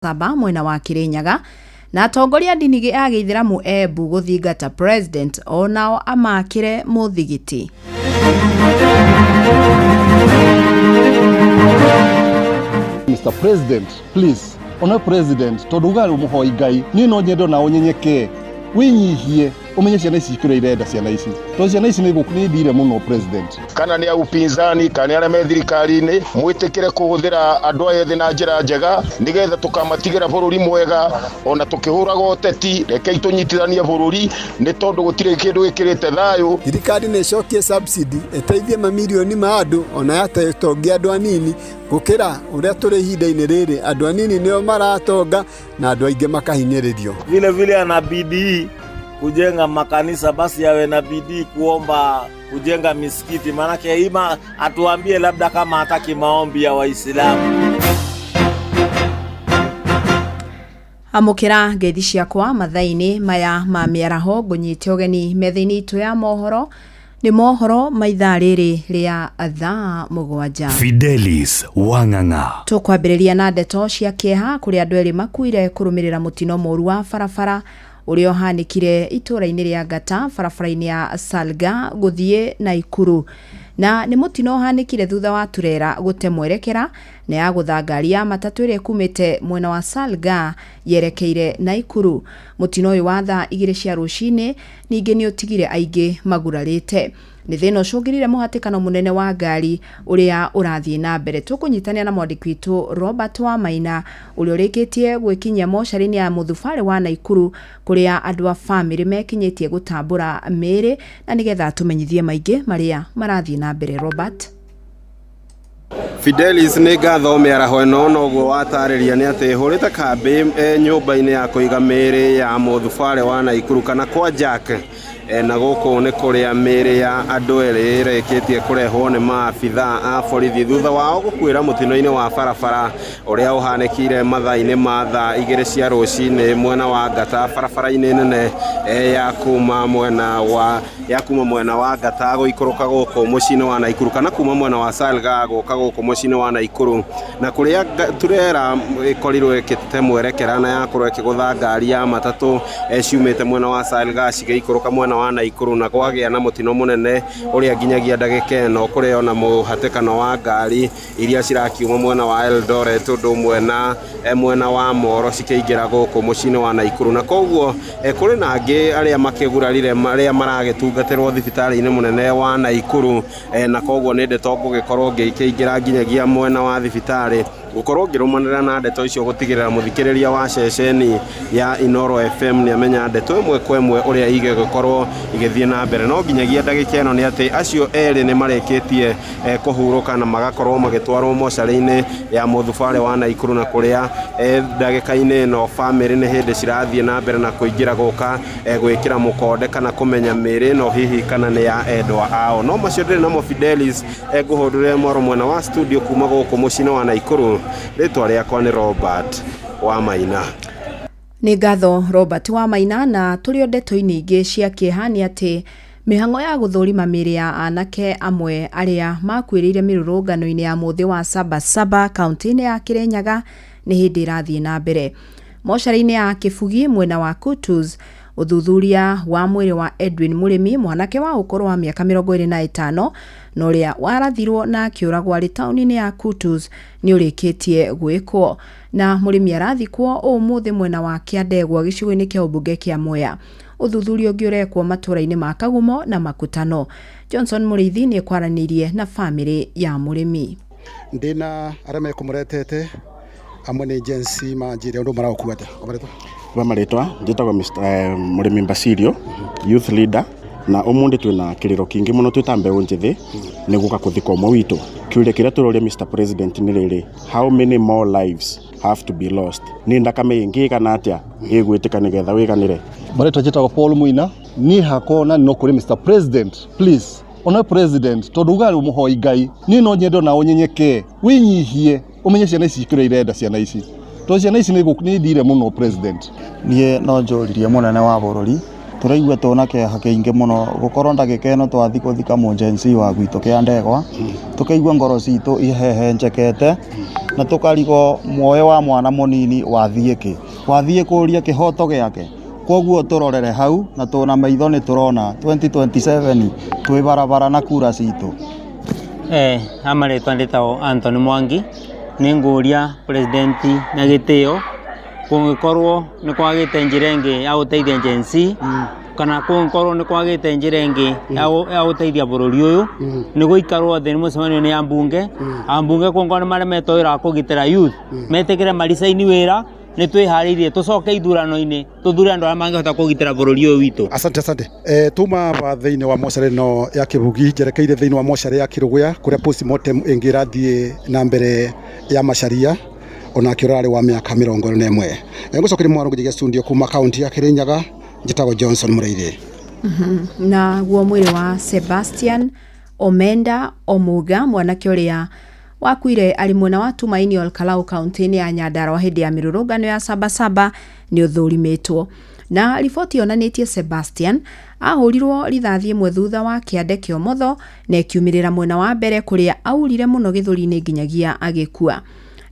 Saba mwena wa Kirinyaga na atongoria ndini ya Gĩithĩramu Embu guthingata president onao amakire muthigiti. Mr. President, please, ono president todugaru muhoi Ngai ni no nyendo na onyenyeke winyihie umenye ciana ici ikire irenda ciana ici to ciana ici ni gukunidire muno president kana ni upinzani kana ara me thirikari-ini mwitikire kuhuthira andu ayethi na njira njega nigetha tukamatigira bururi mwega ona tukihuraga uteti reke itunyitithania bururi ni tondu gutire kindu gikirite thayu. Thirikari ni cokie subsidy eteithie mamilioni ma andu ona yatetongia andu anini gukira uria turi ihinda-ini riri andu anini nio maratonga na andu aingi makahinyiririo. Vile ana bidii kujenga makanisa, basi yawe na bidii kuomba kujenga misikiti, manake ima atuambie labda kama hataki maombi ya Waislamu. Amukira ngeithi ciakwa mathaini maya ma miaraho ngunyite ugeni methaini itu ya mohoro ni mohoro maitha riri ria thaa mugwanja. Fidelis Wang'ang'a. Tukwambiriria na ndeto cia kieha kuri andu eri makuire kurumirira mutino moru wa barabara urio hanikire itura-ini ria Ngata barabara-ini ya Salga guthie Naikuru na ni mutino hanikire thutha wa turera gute mwerekera na ya gutha ngari ya matatu ire kumite mwena wa Salga yerekeire Naikuru. Mutino uyu wa thaa 2 cia rucini ninge ni utigire aingi magurarite ni thina ucungirire muhatikano munene wa ngari uria urathie na mbere. Tukunyitania na mwandiki witu Robert Wamaina uria urikitie gwikinyia mochari-ini ya muthubari wa Naikuru kuria andu a family mekinyitie gutambura miri na nigetha tumenyithie maingi maria marathie na mbere. Robert. Fidelis ni ngatho miaraho ino noguo watariria ni ati hurite kambi nyumba-ini ya kuiga miri ya muthubari wa Naikuru kana kwa Jack na guku ni kuria miri ya andu eri irekitie kurehwo ni maabitha a borithi thutha wao gukwira mutino-ini wa barabara uria uhanikire mathaa-ini ma thaa 2 cia rucini mwena wa Ngata barabara-ini nene ya kuma mwena wa Ngata guikuruka guku mucini wa Naikuru kana kuma mwena wa Salga guka guku mucini wa Naikuru na kuria turera ikorirwe ikite mwerekera na yakorwo ikigutha ngari ya matatu ciumite mwena wa Salga cigeikuruka mwena wa Naikuru na kwagia na mutino munene uria nginyagia ndagika ino kuria ona muhatikano wa ngari iria cirakiuma mwena wa Eldoret tundu mwena wa Moro cikeingira guku mucini wa Naikuru na koguo kuri na angi aria makigurarire aria maragitungatirwo thibitari-ini munene wa Naikuru na koguo ni ndeto ngugikorwo ngikeingira nginyagia mwena wa thibitari gukorwo ngirumanira na ndeto icio gutigirira muthikiriria wa ceceni ya Inoro FM ni amenya ndeto imwe kwa imwe uria igekorwo igithie na mbere no nginyagia ndagika ino ni ati acio eri ni mareketie kuhuruka na magakorwo magitwarwo mochari-ini ya muthubari wa Naikuru na kuria ndagika-ini no family ni hindi cirathie na mbere na kuingira guka gwikira mukonde kana kumenya miri no hihi kana ni ya endwa ao no macio ndiri na Fidelis nguhundure mwaro mwena wa studio kuma guku mucini wa Naikuru. Ritwa riakwa ni Robert Wamaina. Ni ngatho Robert Wamaina na turio ndeto-ini ingi cia kiehani ati mihango ya guthurima miri ya anake amwe aria makwirire mirurungano-ini ya muthi wa Sabasaba kaunti-ini ya Kirinyaga ni hindi irathie na mbere. Mochari-ini ya Kibugi mwena wa Kutus uthuthuria wa mwiri wa Edwin Murimi mwanake wa ukoro wa miaka 25 na uria warathirwo na kiuragwo ari tauni-ini ya Kutus ni urikitie gwikwo na Murimi arathikwo umuthi mwena wa Kiandegwa gicigo-ini kia ubunge kia Mwea. Uthuthuria ungi urekwo matura-ini ma Kagumo na Makutano. Johnson Muriithi ni kwaranirie na family ya Murimi. Ndina arame kumuretete amwe ni agency manjire undu marakuata obareto maretwa njitagwo Mr. Murimi Basirio youth leader na umundi twina kiriro kingi muno twitambe unjithi ni guka kuthika umwe witu kiure kiria turoria Mr. President ni riri how many more lives have to be lost ni ndakame ingi kana atia igwitika nigetha wiganire. Maretwa njitagwo Paul Muina ni hakona no kuri Mr. President please ono president todugari umuhoi Ngai ni no nyendo na onyenyeke winyihie umenye ciana ici ikire irenda ciana ici to ciana ici ni gukunidire muno president. Nie no njoririe munene wa bururi turaigua tona ke hakeinge muno gukorwo ndagika ino twathi kuthika mujensi wa gwitu kia ndegwa tukaigua ngoro citu ihehe njekete na tukarigo muoyo wa mwana munini wathie kuria kihoto giake koguo turorere hau na tuna maitho ni turona 2027 twi barabara na kura citu. Amaretwa ndetao Anthony Mwangi ninguria president na gitio kungikorwo ni kwagite njira ingi ya guteithia agency kana kungikorwo ni kwagite njira ingi ya guteithia bururi uyu ni guikarwo thini mucemanio ni ambunge kungwa ni mara metoira kugitira youth metekire maricaini wira ni twihariirie tucoke ithurano-ini tuthure andu aria mangihota kugitira bururi uyu witu. Asante tuma ba thiini wa mocarĩ no ya Kibugi njerekeire thiini wa mocarĩ ya Kirugũya kuria postmortem ingirathie na mbere ya Macharia ona kirari wa miaka 41 ngucokeria mwaro nginya studio kuma county ya Kirinyaga njitagwo Johnson Mureire. Na guo mwiri wa Sebastian Omenda Omuga mwanake uria wakuire ari mwena wa Tumaini Olkalau county ya Nyandarua hindi ya mirurungano ya Sabasaba ni uthurimitwo na riboti yonanitie Sebastian ahurirwo rithathi imwe thutha wa kiande kio motho na kiumirira mwena wa mbere kuria aurire muno githuri-ini nginyagia agikua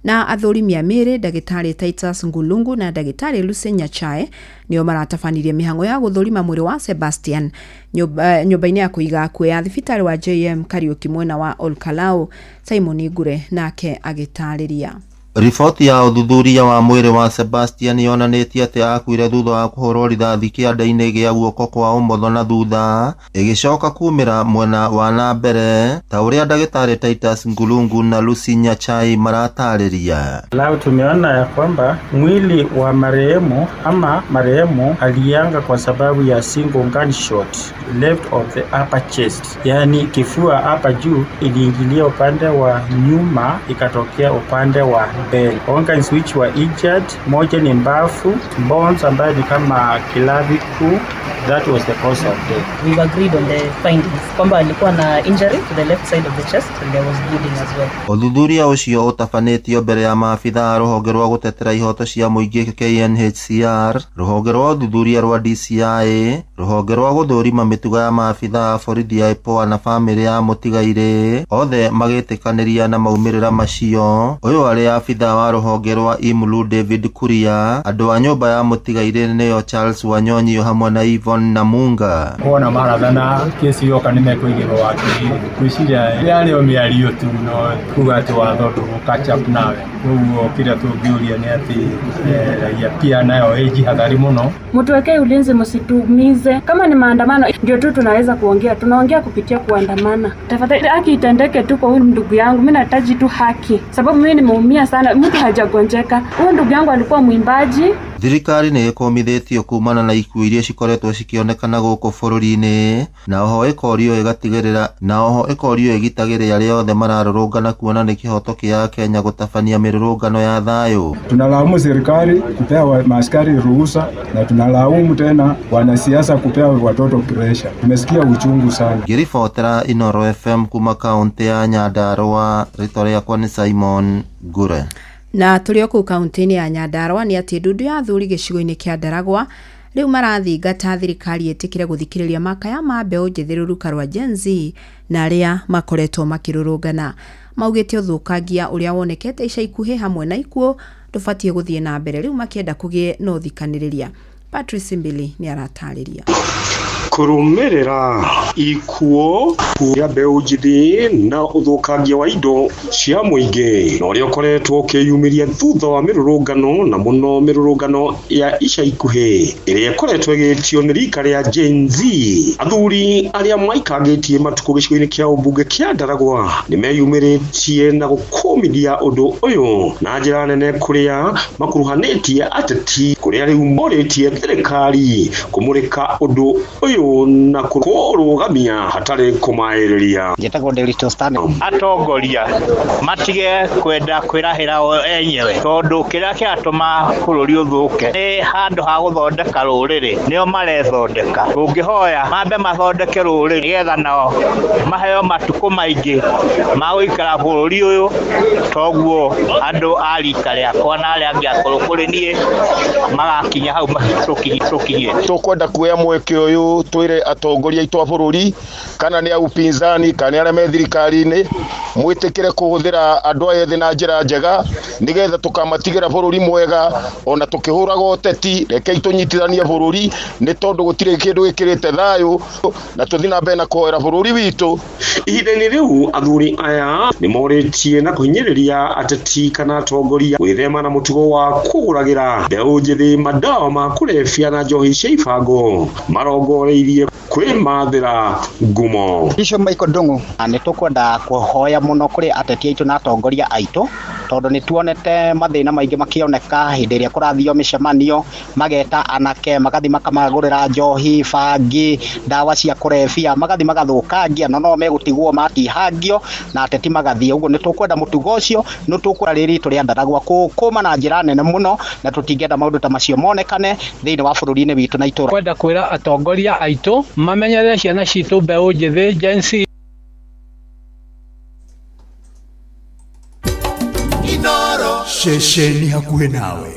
na athurimi a miri ndagitari Titus Ngulungu na ndagitari Lucy Nyachae nio maratabanirie mihango ya guthurima mwiri wa Sebastian nyumba-ini ya kuiga akuo ya thibitari wa JM Kariuki mwena wa Olkalau. Simon Ngure nake agitariria. Riboti ya uthuthuria wa mwiri wa Sebastian yonanitie ati akuire thutha wa kuhurwo rithathi kiande-ini gia guoko kwa umotho na thutha igicoka kumira mwena wa na mbere ta uria ndagitari Titus Ngulungu na Lucy Nyachai maratariria. Lao tumeona ya kwamba mwili wa marehemu alianga kwa sababu ya single gunshot left of the upper chest, yani kifua hapa juu iliingilia upande wa nyuma ikatokea upande wa mbele. Organs which were injured, moja ni mbavu, bones ambayo ni kama clavicle. That was the cause of death. We've agreed on the findings kwamba alikuwa na injury to the left side of the chest and there was bleeding as well. Uthuthuria ucio utafanitio mbere ya maabitha ruhonge rwa gutetera ihoto cia muingi KNHCR, ruhonge rwa uthuthuria rwa DCI, ruhonge rwa guthurima mitugo ya maabitha borithi ya IPOA na family ya mutigaire othe magitikaniria na maumirira macio. Uyu ari abitha wa ruhonge rwa Imulu David Kuria, andu a nyumba ya mutigaire niyo Charles Wanyonyi hamwe na Yvonne Namunga. Kuona marathana kesi yoka nimekuigirwo wakiri kwiciria yari o miario tu no kuga ati watho catch up nawe uguo kira tungiuria ni ati ya pia nayo ijihadhari muno. Mtuwekee ulinzi, msitumize. Kama ni maandamano ndio tu tunaweza kuongea, tunaongea kupitia kuandamana. Tafadhali haki itendeke tu kwa huyu ndugu yangu. Mimi nahitaji tu haki sababu mimi nimeumia sana. Mtu hajagonjeka. Huyu ndugu yangu alikuwa mwimbaji. Thirikari ni ikomithitio kumana na ikuo iria cikoretwo cikionekana guku bururi-ini na oho ikorio igitagirira aria othe mararurungana kuona ni kihoto kia Kenya gutabania mirurungano ya thayu. Tunalaumu serikali kupea maaskari ruhusa na tunalaumu tena wanasiasa kupea watoto pressure. Tumesikia uchungu sana. Giribotera Inoro FM kuma kaunti ya Nyandarua, ritwa riakwa ni Simon Ngure. Na tulio ku kaunti ya Nyandarua ni ati ndundu ya athuri gicigo-ini kia Ndaragwa riu marathingata thirikari itikire guthikiriria makaya ma mbeu njithiruruka rwa Gen Z na aria makoretwo makirurungana. Maugite uthukangia uria wonekete ica ikuhi hamwe na ikuo ndubatie guthie na mbere riu makienda kugie no thikaniriria. Patrice Mbili ni aratariria. Kurumirira ikuo ya mbeu njithi na uthukangia wa indo cia muingi no rio koretwo kiyumiria thutha wa mirurungano na muno mirurungano ya ica ikuhi iria koretwo igitio ni rika ria Gen Z. Athuri aria maikangitie matuko gicigo-ini kia umbunge kia Ndaragwa ni meyumiritie na gukumithia undu uyu na njira nene kuria makuruhanitie ateti kuria riu moritie thirikari kumurika undu uyu uyu na kurugamia hatari kumairiria. Njĩtagwo Derito Stanley. Atongoria matige kwenda kwirahira enyewe tondu kiria kiatuma bururi uthuke ni handu ha guthondeka ruriri nio marethondeka. Ungihoya mambe mathondeke ruriri nigetha nao maheo matuko maingi ma guikara bururi uyu toguo andu arika riakwa na aria angi akuru kuri nie magakinya hau tukinyie. Tukwenda kuoya mweke uyu twire atongoria itu a bururi kana ni upinzani kana aria me thirikari-ini mwitikire kuhuthira andu ethĩ na njira njega nigetha tukamatigira bururi mwega ona tukihuraga uteti rekei tunyitithanie bururi ni tondu gutire kindu gikirite thayu na tuthi na mbere na kuhoera bururi witu. Ihinda-inĩ riu athuri aya ni moritie na kuhinyiriria ateti kana atongoria gwithema na mutugo wa kuguragira mbeũ njithi madawa ma kurebia na njohi cia ibango marongoreirie kwimathira ngumo. Bishop Michael Ndung'u, ni tukwenda kuhoya muno kuri ateti aitu na atongoria aitu tondu ni tuonete mathina maingi makioneka hindi iria kurathio micemanio mageta anake magathi makamagurira njohi bangi ndawa cia kurebia magathi magathukangia no megutigwo matihangio na ateti magathi uguo ni tukwenda mutugo ucio ni tukwenda riri turi andaragwa kuma na njira nene muno na tutingenda maundu ta macio monekane thiini wa bururi-ini witu na itura. Kwenda kwira atongoria aitu mamenyere ciana citu mbeũ njithi jensi Shesheni hakuhe nawe.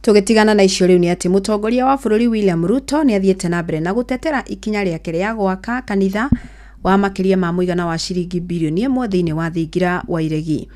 Tugitigana na icio riu ni ati mutongoria wa bururi William Ruto ni athiete na mbere na gutetera ikinya riake ria gwaka kanitha wa makiria ma muigana wa ciringi bilioni 1 thiini wa thingira wa iregi.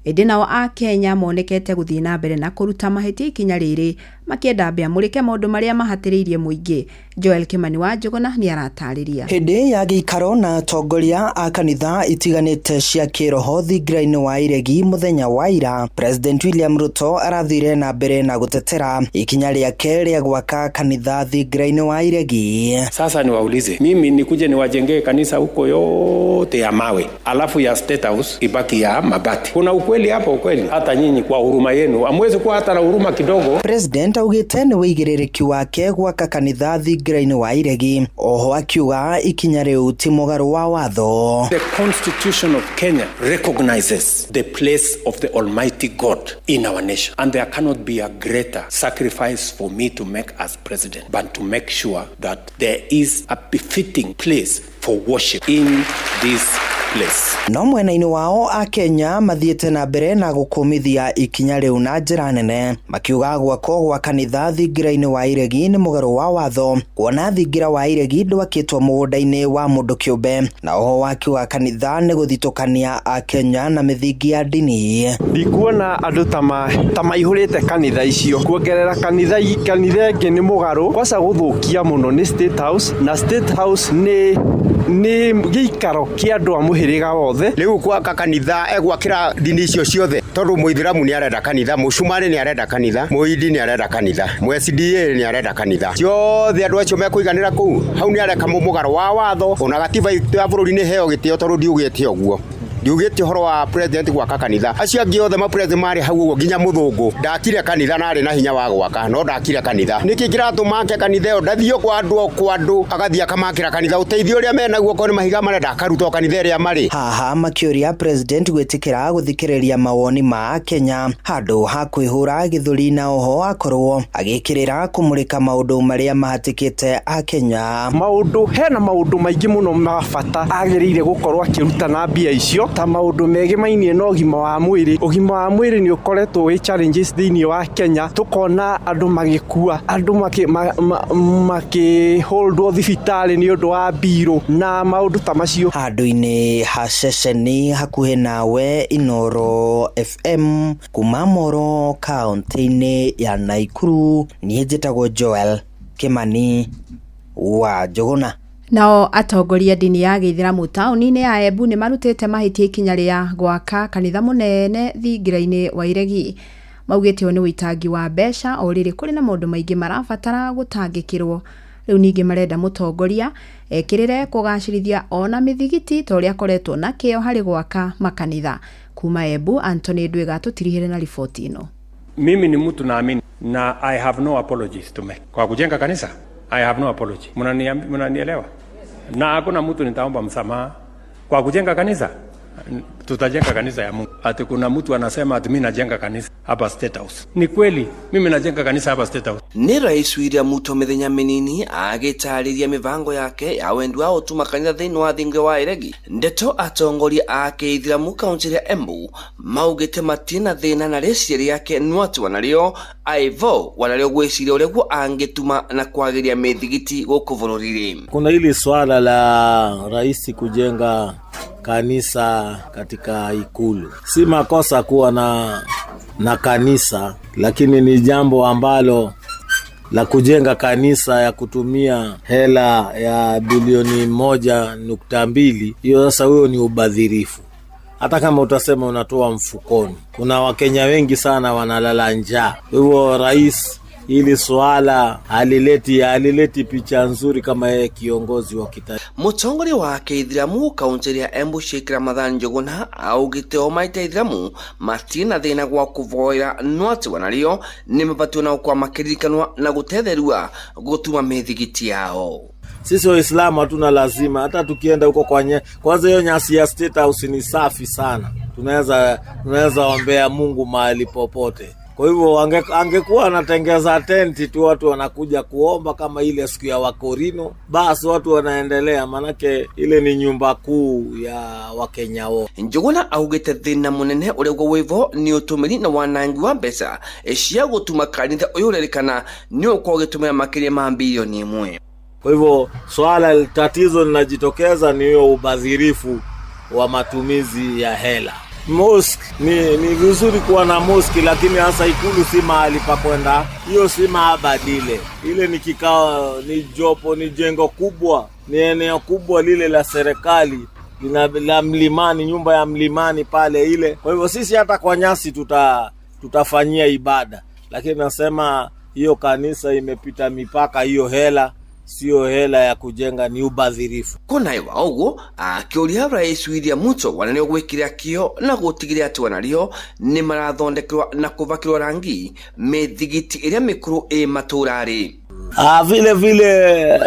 Indi nao a Kenya monekete guthii na mbere na kuruta maheti ikinya riri makienda mbia murike maundu maria mahatiriirie muingi. Joel Kimani wa Njuguna ni aratariria. Hindi ya giikaro na atongoria a kanitha itiganite cia kiroho thingira-ini wa iregi muthenya wa ira, President William Ruto arathire na mbere na gutetera ikinya riake ria gwaka kanitha thingira-ini wa iregi. Sasa niwaulize, mimi nikuje niwajengee kanisa huko yote ya mawe alafu ya State House ibaki ya mabati? Kuna ukweli hapo? Kweli hata nyinyi kwa huruma yenu amwezi kuwa hata na huruma kidogo? President augite ni wigiririki wake gwaka kanitha thingira-ini wa iregi, oho akiuga ikinya riu ti mugaru wa watho. The Constitution of Kenya recognizes the place of the Almighty God in our nation, and there cannot be a greater sacrifice for me to make as president but to make sure that there is a befitting place for worship in this place. No mwena-ini wao a Kenya mathiete na mbere na gukumithia ikinya riu na njira nene, makiuga gwako gwa kanitha thingira-ini wa iregi ni mugaru wa watho, kuona thingira wa iregi ndwakitwo mugunda-ini wa mundu kiumbe, na oho wakiuga kanitha ni guthitukania a Kenya na mithingi ya dini. Ndikuona andu ta maihurite kanitha icio kuongerera kanitha ingi ni mugaru kwasa guthukia muno ni State House, na State House ni giikaro kia andu a muhiriga wothe. Riu gwaka kanitha egwakira dini icio ciothe tondu muithiramu ni arenda kanitha, mucumari ni arenda kanitha, muhindi ni arenda kanitha, SDA ni arenda kanitha, ciothe andu acio mekuiganira kuu hau ni areka mugaro wa watho. Ona gatiba ya bururi ni heo gitio tondu ndiugite uguo, ndiugite horo wa president gwaka kanitha. Acio angi othe ma president mari hau uguo nginya muthungu ndakire kanitha na ari na hinya wa gwaka no ndakire kanitha. Niki kiratumake kanitha ndathio kwa andu agathia kamakira kanitha uteithio ria mena guo ko ni mahiga marenda akaruta kanitha ria mari. Haha makiuria president gwitikira guthikiriria mawoni ma Kenya handu ha kwihura githuri na oho akorwo agikirira kumurika maundu maria mahatikite a Kenya. Hena maundu maingi muno mabata agiriire gukorwo akiruta na mbia icio ta maundu megimainie na ugima wa mwiri ni ukoretwo wi challenges thiini wa Kenya. Tukona andu magikua, andu makiholdwo thibitari ni undu wa biro na maundu ta macio. Handu-ini ha ceceni hakuhe nawe Inoro FM kuma Moro kaunti-ini ya Naikuru. Ni njitagwo Joel Kimani wa Njuguna. Nao atongoria dini ya Gĩithĩramu taũni-inĩ ya Embu ni marutĩte mahĩtia ikinya rĩa gwaka kanitha munene thingira-inĩ wa iregi. Maugĩte ni ũitangi wa mbeca o rĩrĩ kũrĩ na maũndũ maingĩ marabatara gũtangĩkĩrwo. Rĩu ningĩ marenda mũtongoria ekĩrĩre kũgacĩrithia ona mĩthigiti ta ũrĩa akoretwo na kĩo harĩ gwaka makanitha. Kuma Embu, Anthony Ndwiga tutirihire na riboti ino. Mimi ni mtu naamini na I have no apologies to make kwa kujenga kanisa. I have no apology. Mnanielewa? Na hakuna mtu nitaomba msamaha kwa kujenga kanisa. Tutajenga kanisa ya Mungu. Ati kuna mtu anasema ati mimi najenga kanisa hapa State House. Ni kweli, mimi najenga kanisa hapa State House. Ni Rais William Ruto mithenya minini agitariria mibango yake ya wendu wa utuma kanitha thiini wa thingira wa Iregi. Ndeto atongoria ake Ithiramu kaunti ya Embu maugite matina thina na reciria yake nwatu wanario aivo wanario gwiciria ureguo angituma na kwagiria mithigiti guku bururi. Kuna hili swala la rais kujenga kanisa katika ikulu. Si makosa kuwa na kanisa, lakini ni jambo ambalo la kujenga kanisa ya kutumia hela ya bilioni 1.2, hiyo sasa huyo ni ubadhirifu. Hata kama utasema unatoa mfukoni, kuna Wakenya wengi sana wanalala njaa. Hivyo rais ili swala halileti picha nzuri kama yeye kiongozi wa kitaifa. Mutongori wake Ithiramu kaunti ya Embu Sheikh Ramadhan Njuguna augite omaite Ithiramu matina thina gwa kuvoira nwatu wanario ni mabatuna kwa makirikanwa na guthetherua gutuma mithigiti yao. Sisi Waislamu hatuna lazima, hata tukienda huko kwanza hiyo nyasi ya State House ni safi sana. Tunaweza ombea Mungu mahali popote. Kwa hivyo angekuwa anatengeza tenti tu watu wanakuja kuomba kama ile siku ya Wakorino, basi watu wanaendelea, manake ile ni nyumba kuu ya Wakenya wao. Njuguna augite thina munene uregwo wivo ni utumiri na wanangi wa mbeca cia gutuma kanitha uyu rerikana ni ukogitumira makiria ma bilioni 1. Kwa hivyo swala tatizo linajitokeza ni hiyo ubadhirifu wa matumizi ya hela. Mosque ni vizuri kuwa na mosque, lakini hasa ikulu si mahali pa kwenda. Hiyo si maabadile. Ile ni kikao, ni jopo, ni jengo kubwa, ni eneo kubwa lile la serikali, la Mlimani, nyumba ya Mlimani pale ile. Kwa hivyo sisi hata kwa nyasi tutafanyia ibada. Lakini nasema hiyo kanisa imepita mipaka, hiyo hela sio hela ya kujenga, ni ubadhirifu. Kuna iwa ugo akiuria Rais William Ruto wananio gwikiria kio na gutigiria ati wanario ni marathondekirwa na kuvakirwa rangi mithigiti iria mikuru maturari. Vile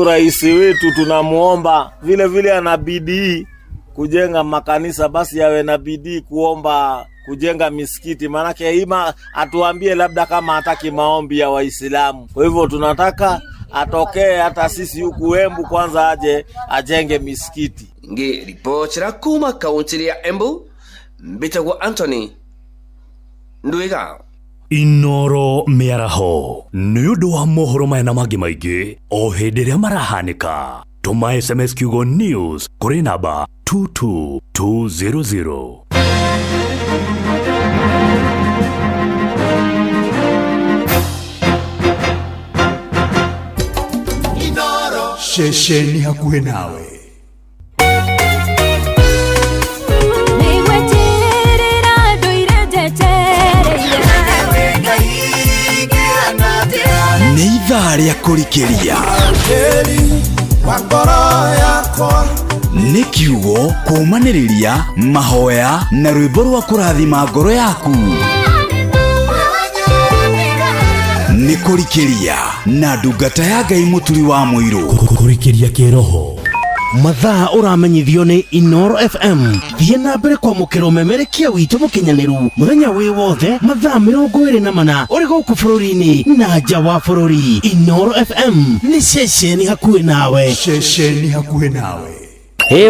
rais wetu tunamuomba vile ana bidii kujenga makanisa, basi yawe na bidii kuomba kujenga misikiti, manake hima atuambie labda kama hataki maombi ya Waislamu. Kwa hivyo tunataka atokee hata sisi huku Embu kwanza aje ajenge misikiti. Ngiripotera kuma kaunti ya Embu, Mbitagwa Anthony Nduiga. Inoro miaraho niundu wa mohoro maya mangi maingi o hindi ria marahanika. Tuma SMS kiugo news kuri namba 22200. Shesheni hakuhe nawe. Ni ithaa rĩa kũrikĩria nĩ kiugo kũmanĩrĩria mahoya na rwĩmbo rwa kũrathima ngoro yaku. Nĩ kũrikĩria na ndungata ya Ngai mũturi wa mũirũ. Kũrikĩria kĩroho mathaa ũramenyithio nĩ Inoro FM. Thiĩ na mbere kwamũkĩra ũmemerekia witũ mũkinyanĩru mũthenya wĩ wothe mathaa 24 ũrĩ gũkũ bũrũri-inĩ na nja wa bũrũri. Inoro FM nĩ ceceni hakuhĩ nawe. Ceceni hakuhĩ nawe.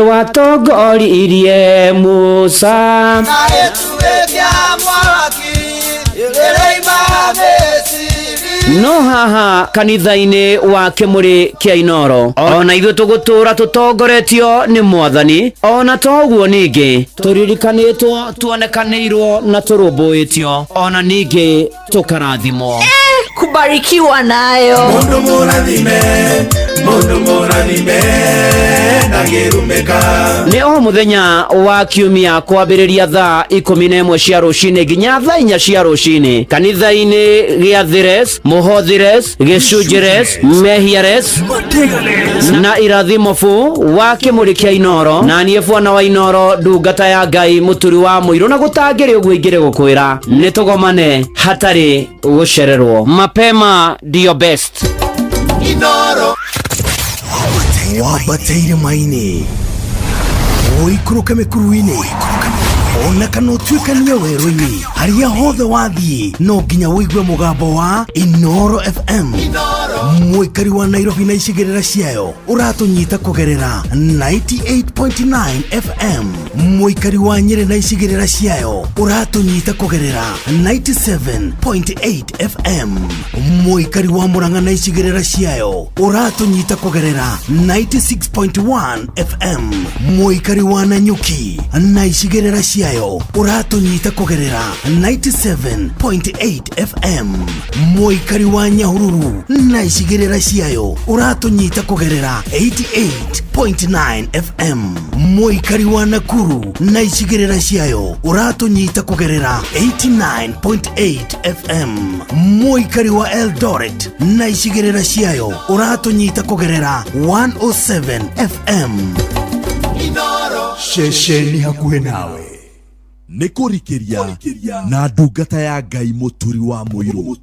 Watongoririe Musa na etuwekya mwaki igereima Misiri. No haha kanitha-inĩ wake mũrĩ kĩa Inoro ona ithuĩ tũgũtũra tũtongoretio nĩ Mwathani, ona toguo ningĩ tũririkanĩtwo, tuonekanĩirwo na tũrũmbũĩtio, ona ningĩ tũkarathimwo. Kubarikiwa nayo mundu mũrathime na gĩrumĩka. Nĩ o mũthenya wa kiumia kwambĩrĩria thaa 11 cia rũcinĩ nginya thaa 4 cia rũcinĩ kanitha-inĩ gĩa Thires, Mũhothires, Gĩcunjĩres, Mehiares na Irathimofu wa kĩmũrĩ kĩa Inoro. Na niĩ bwana wa Inoro, ndungata ya Ngai mũturi wa mũirũ, na gũtangĩrĩ ũguo ingĩrĩ gũkwĩra nĩ tũgomane hatarĩ gũcererwo. Mapema ndio best. Inoro Wabateire maini Oikuruka mekuruini Ona kana utuikania werũ-inĩ haria hothe wathiĩ no nginya wĩigue mũgambo wa Inoro FM. Mũikari wa Nairobi na icigĩrĩra ciayo ũratũnyita kũgerera 98.9 FM. Mũikari wa Nyĩrĩ na icigĩrĩra ciayo ũratũnyita kũgerera 97.8 FM. Mũikari wa Murang'a na icigĩrĩra ciayo ũratũnyita kũgerera 96.1 FM. Mũikari wa Nanyuki na icigĩrĩra ciayo uratunyita kugerera 97.8 FM. Mũikari wa Nyahururu na icigĩrĩra ciayo uratunyita kugerera 88.9 FM. Mũikari wa Nakuru na icigĩrĩra ciayo uratunyita kugerera 89.8 FM. Mũikari wa Eldoret na icigĩrĩra ciayo uratunyita kugerera 107 FM. Shesheni hakuhe nawe Nikurikiria na ndungata ya Ngai muturi wa muiru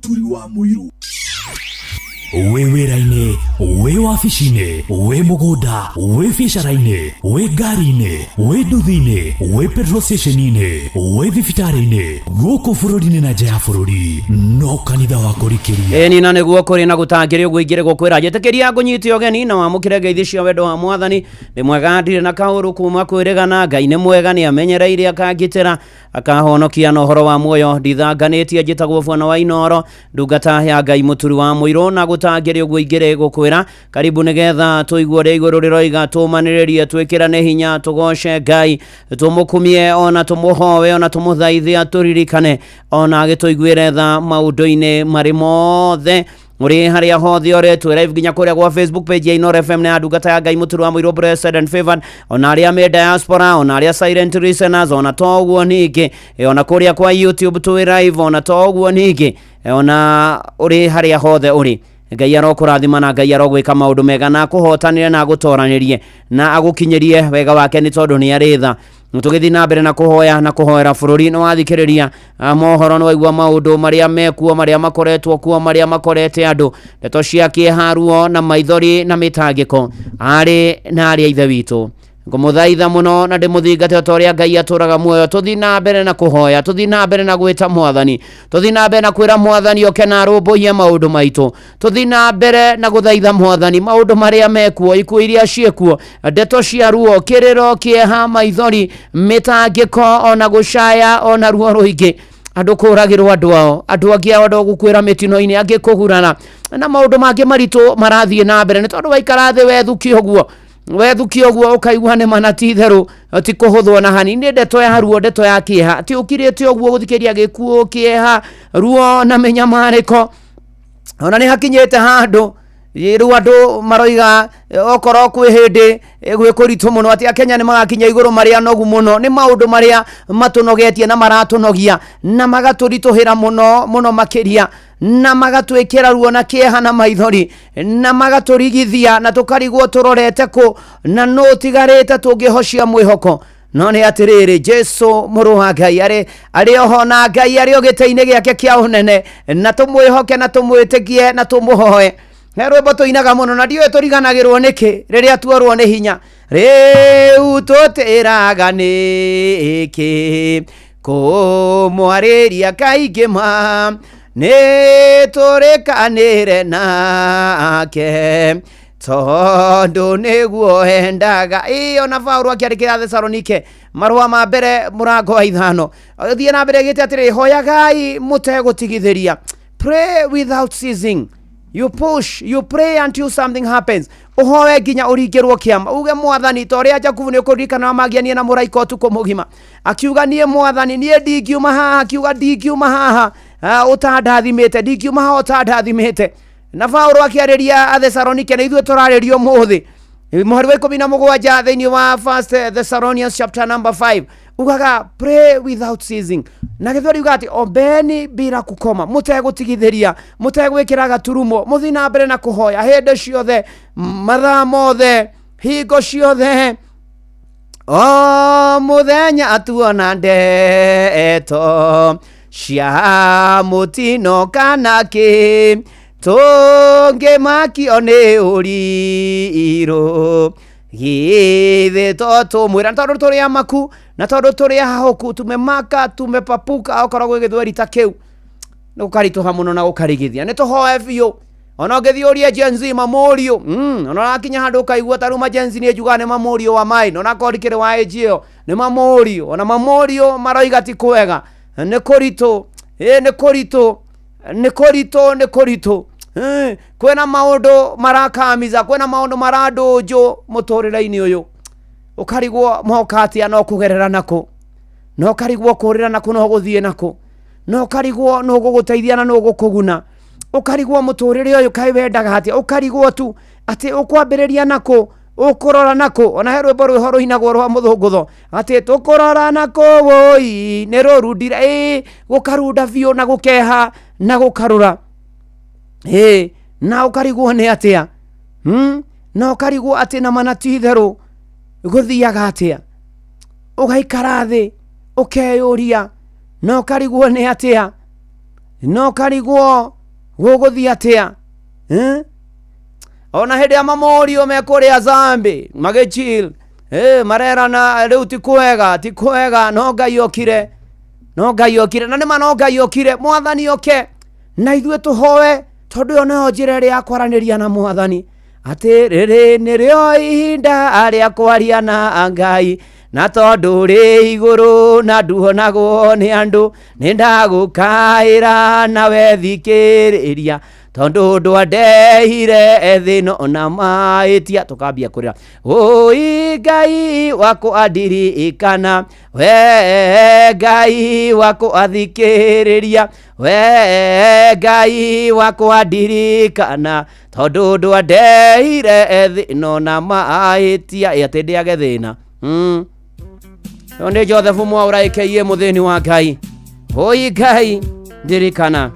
we wĩra-inĩ, we wabici-inĩ, we mũgũnda, we biacara-inĩ, we ngari-inĩ, we nduthi-inĩ, we petrol station-inĩ, we thibitarĩ-inĩ, gũkũ bũrũri-inĩ na nja ya bũrũri, no kanitha wa kũrikĩria. Eni na nĩguo kũrĩ na gũtangĩrĩ ũguo ingĩrĩ gũkwĩra njĩtĩkĩria ngũnyite ũgeni na wamũkĩre ngeithi cia wendo wa Mwathani. Ndĩ mwega ndirĩ na kaũru kuma kwĩrĩgana, Ngai nĩ mwega nĩ amenyereire akangitĩra akahonokia na ũhoro wa muoyo. Ndithanganĩtie njĩtagwo Bwana wa Inoro, ndungata ya Ngai mũturi wa mũirũ na gũtangĩrĩ ũguo ingĩrĩ gũkwĩra. Karibu nĩgetha tũigue ũrĩa igũrũ rĩroiga, tũmanĩrĩrie, twĩkĩrane hinya, tũgoce Ngai, tũmũkumie ona tũmũhoe ona tũmũthaithie, tũririkane ona agĩtũiguĩre tha maũndũ-inĩ marĩ mothe. Muri haria hothe ore tu live ginya kuria kwa Facebook page ya Inoro FM na ndungata ya Ngai mũturi wa mũirũ, blessed and favored. Ona aria me diaspora, ona aria silent listeners, ona toguo ningĩ, ona kuria kwa YouTube tu live, ona toguo ningĩ, ona uri haria hothe uri. Ngai arokũrathima na Ngai arogwĩka maũndũ mega na kũhotanĩre na gũtoranĩrie na agũkinyĩrie wega wake nĩ tondũ nĩ arĩ tha. Tũgĩthiĩ na mbere na kũhoya na kũhoera bũrũri. Nĩ wathikĩrĩria mohoro, nĩ waigua maũndũ marĩa mekuo, marĩa makoretwo kuo, marĩa makorete andũ, ndeto cia kĩeha, ruo na maithori na mĩtangĩko arĩ na arĩa ithe witũ. Ngũmũthaitha mũno na ndĩmũthingate o ta ũrĩa Ngai atũraga muoyo. Tũthiĩ na mbere na kũhoya, tũthiĩ na mbere na gwĩta Mwathani, tũthiĩ na mbere na kwĩra Mwathani oke na arũmbũiye maũndũ maitũ, tũthiĩ na mbere na gũthaitha Mwathani maũndũ marĩa mekuo, ikuũ iria ciekuo, ndeto cia ruo, kĩrĩro, kĩeha, maithori, mĩtangĩko, ona gũcaya, ona ruo rũingĩ, andũ kũragĩrwo andũ ao, andũ angĩ ao andũ gũkwĩra mĩtino-inĩ, angĩ kũgurana na maũndũ mangĩ maritũ marathiĩ na mbere. Nĩ tondũ waikara thĩ wethuki ũguo, wethuki ũguo ũkaigua nĩ mana ti itherũ, ti kũhũthwo na hani. Nĩ ndeto ya ruo, ndeto ya kĩeha, ti ũkirĩte ũguo gũthikĩria gĩkuũ, kĩeha, ruo na mĩnyamarĩko. Ona nĩ hakinyĩte handũ rĩu andũ maroiga okorwo kwĩ hĩndĩ gwĩkũritũ mũno atĩ Akenya nĩ magakinya igũrũ marĩa nogu mũno. Nĩ maũndũ marĩa matũnogetie na maratũnogia na magatũritũhĩra mũno mũno makĩria, na magatwĩkĩra ruo na kĩeha na maithori, na magatũrigithia na tũkarigwo tũrorete kũ na no tigarĩte tũngĩhocia mwĩhoko. No nĩ atĩrĩrĩ, Jesu mũrũ wa Ngai arĩ oho, na Ngai arĩ o gĩtĩ-inĩ gĩake kĩa ũnene, na tũmwĩhoke na tũmwĩtĩkie na tũmũhoe. He rwĩmbo tũinaga mũno na ndiũĩ tũriganagĩrwo nĩkĩ rĩrĩa tuorwo nĩ hinya. Rĩu tũtĩraga nĩkĩ kũmwarĩria kaingĩ ma, nĩ tũrĩkanĩre nake tondũ nĩguo endaga. Ona Paulo akĩandĩkĩra Thesalonike marũa ma mbere mũrango wa 5, thiĩ na mbere gĩte atĩrĩ, hoyagai mũtegũtigithĩria, pray without ceasing. You push, you pray until something happens. Uhoe nginya ũringĩrwo kĩama, uge Mwathani ta ũrĩa Jakubu nĩ ũkũririkana magianie na mũraika ũtukũ mũgima, akiuga niĩ Mwathani niĩ ndingiuma haha, akiuga ndingiuma haha ũtandathimĩte, ndingiuma haha ũtandathimĩte. Na Paulo akĩarĩria Thesalonike na ithuĩ tũrarĩrio mũthĩ mũhari wa 17 thĩinĩ wa 1 Thessalonians chapter number 5 ugaga pray without ceasing. Na gĩthweri uga atĩ ombeni bila kukoma, mũtegũtigithĩria, mũtegwĩkĩra gaturumo, mũthiĩ na mbere na kũhoya hĩndĩ ciothe, mathaa mothe, hingo ciothe, o mũthenya atuona ndeto cia mũtino kana kĩ, tonge maki one uriro githe to mwira tondu turi amaku na tondu turi hahoku tumemaka tumepapuka okoragwo githweri ta kiu nukarituha muno na gukarigithia ni tuhoe biu ona ngithioria jenzi mamorio ona akinya handu kaigua taruma jenzi ni jugane mamorio wa mai ona korikire wa ejio ni mamorio ona mamorio maroiga ti kwega ni kurito ni kurito kwena maundu marakamiza kwena maundu maradojo mutorira-ini uyu ukarigwo mokatia no kugerera nako no karigwo kurira nako no guthie nako no karigwo no guguteithia na no gukuguna ukarigwo mutorire uyu kai wendaga atia ukarigwo tu ati ukwambiriria nako ukurora nako ona herwe boru horo hinagwo rwa muthungutho ati tukurora nako woi ni rurundira gukarunda biu na gukeha na gukarura na ukarigwo ni atia na ukarigwo ati na manatu itheru guthiaga atia ugaikara thi ukeyuria na ukarigwo ni atia no karigwo guguthia atia ona hede ya mamorio mekuria zambi magichil marera na riu ti kwega no gayokire na nima no gayokire mwathani yoke na ithue tuhoe tondu yo no njira ria kwaraniria na mwathani ati riri nirio ihinda ria kwaria na Ngai na tondu ri iguru na nduonagwo ni andu ni ndagukaira nawe thikiriria tondu ndwandehire thino na maitia tukambia kurira oi Ngai wako adirikana we Ngai wako athikiriria we Ngai wako adirikana tondu ndwandehire thino na maitia ati ndiage thina onde Joseph Mwaura aka muthini wa Ngai oi Ngai ndirikana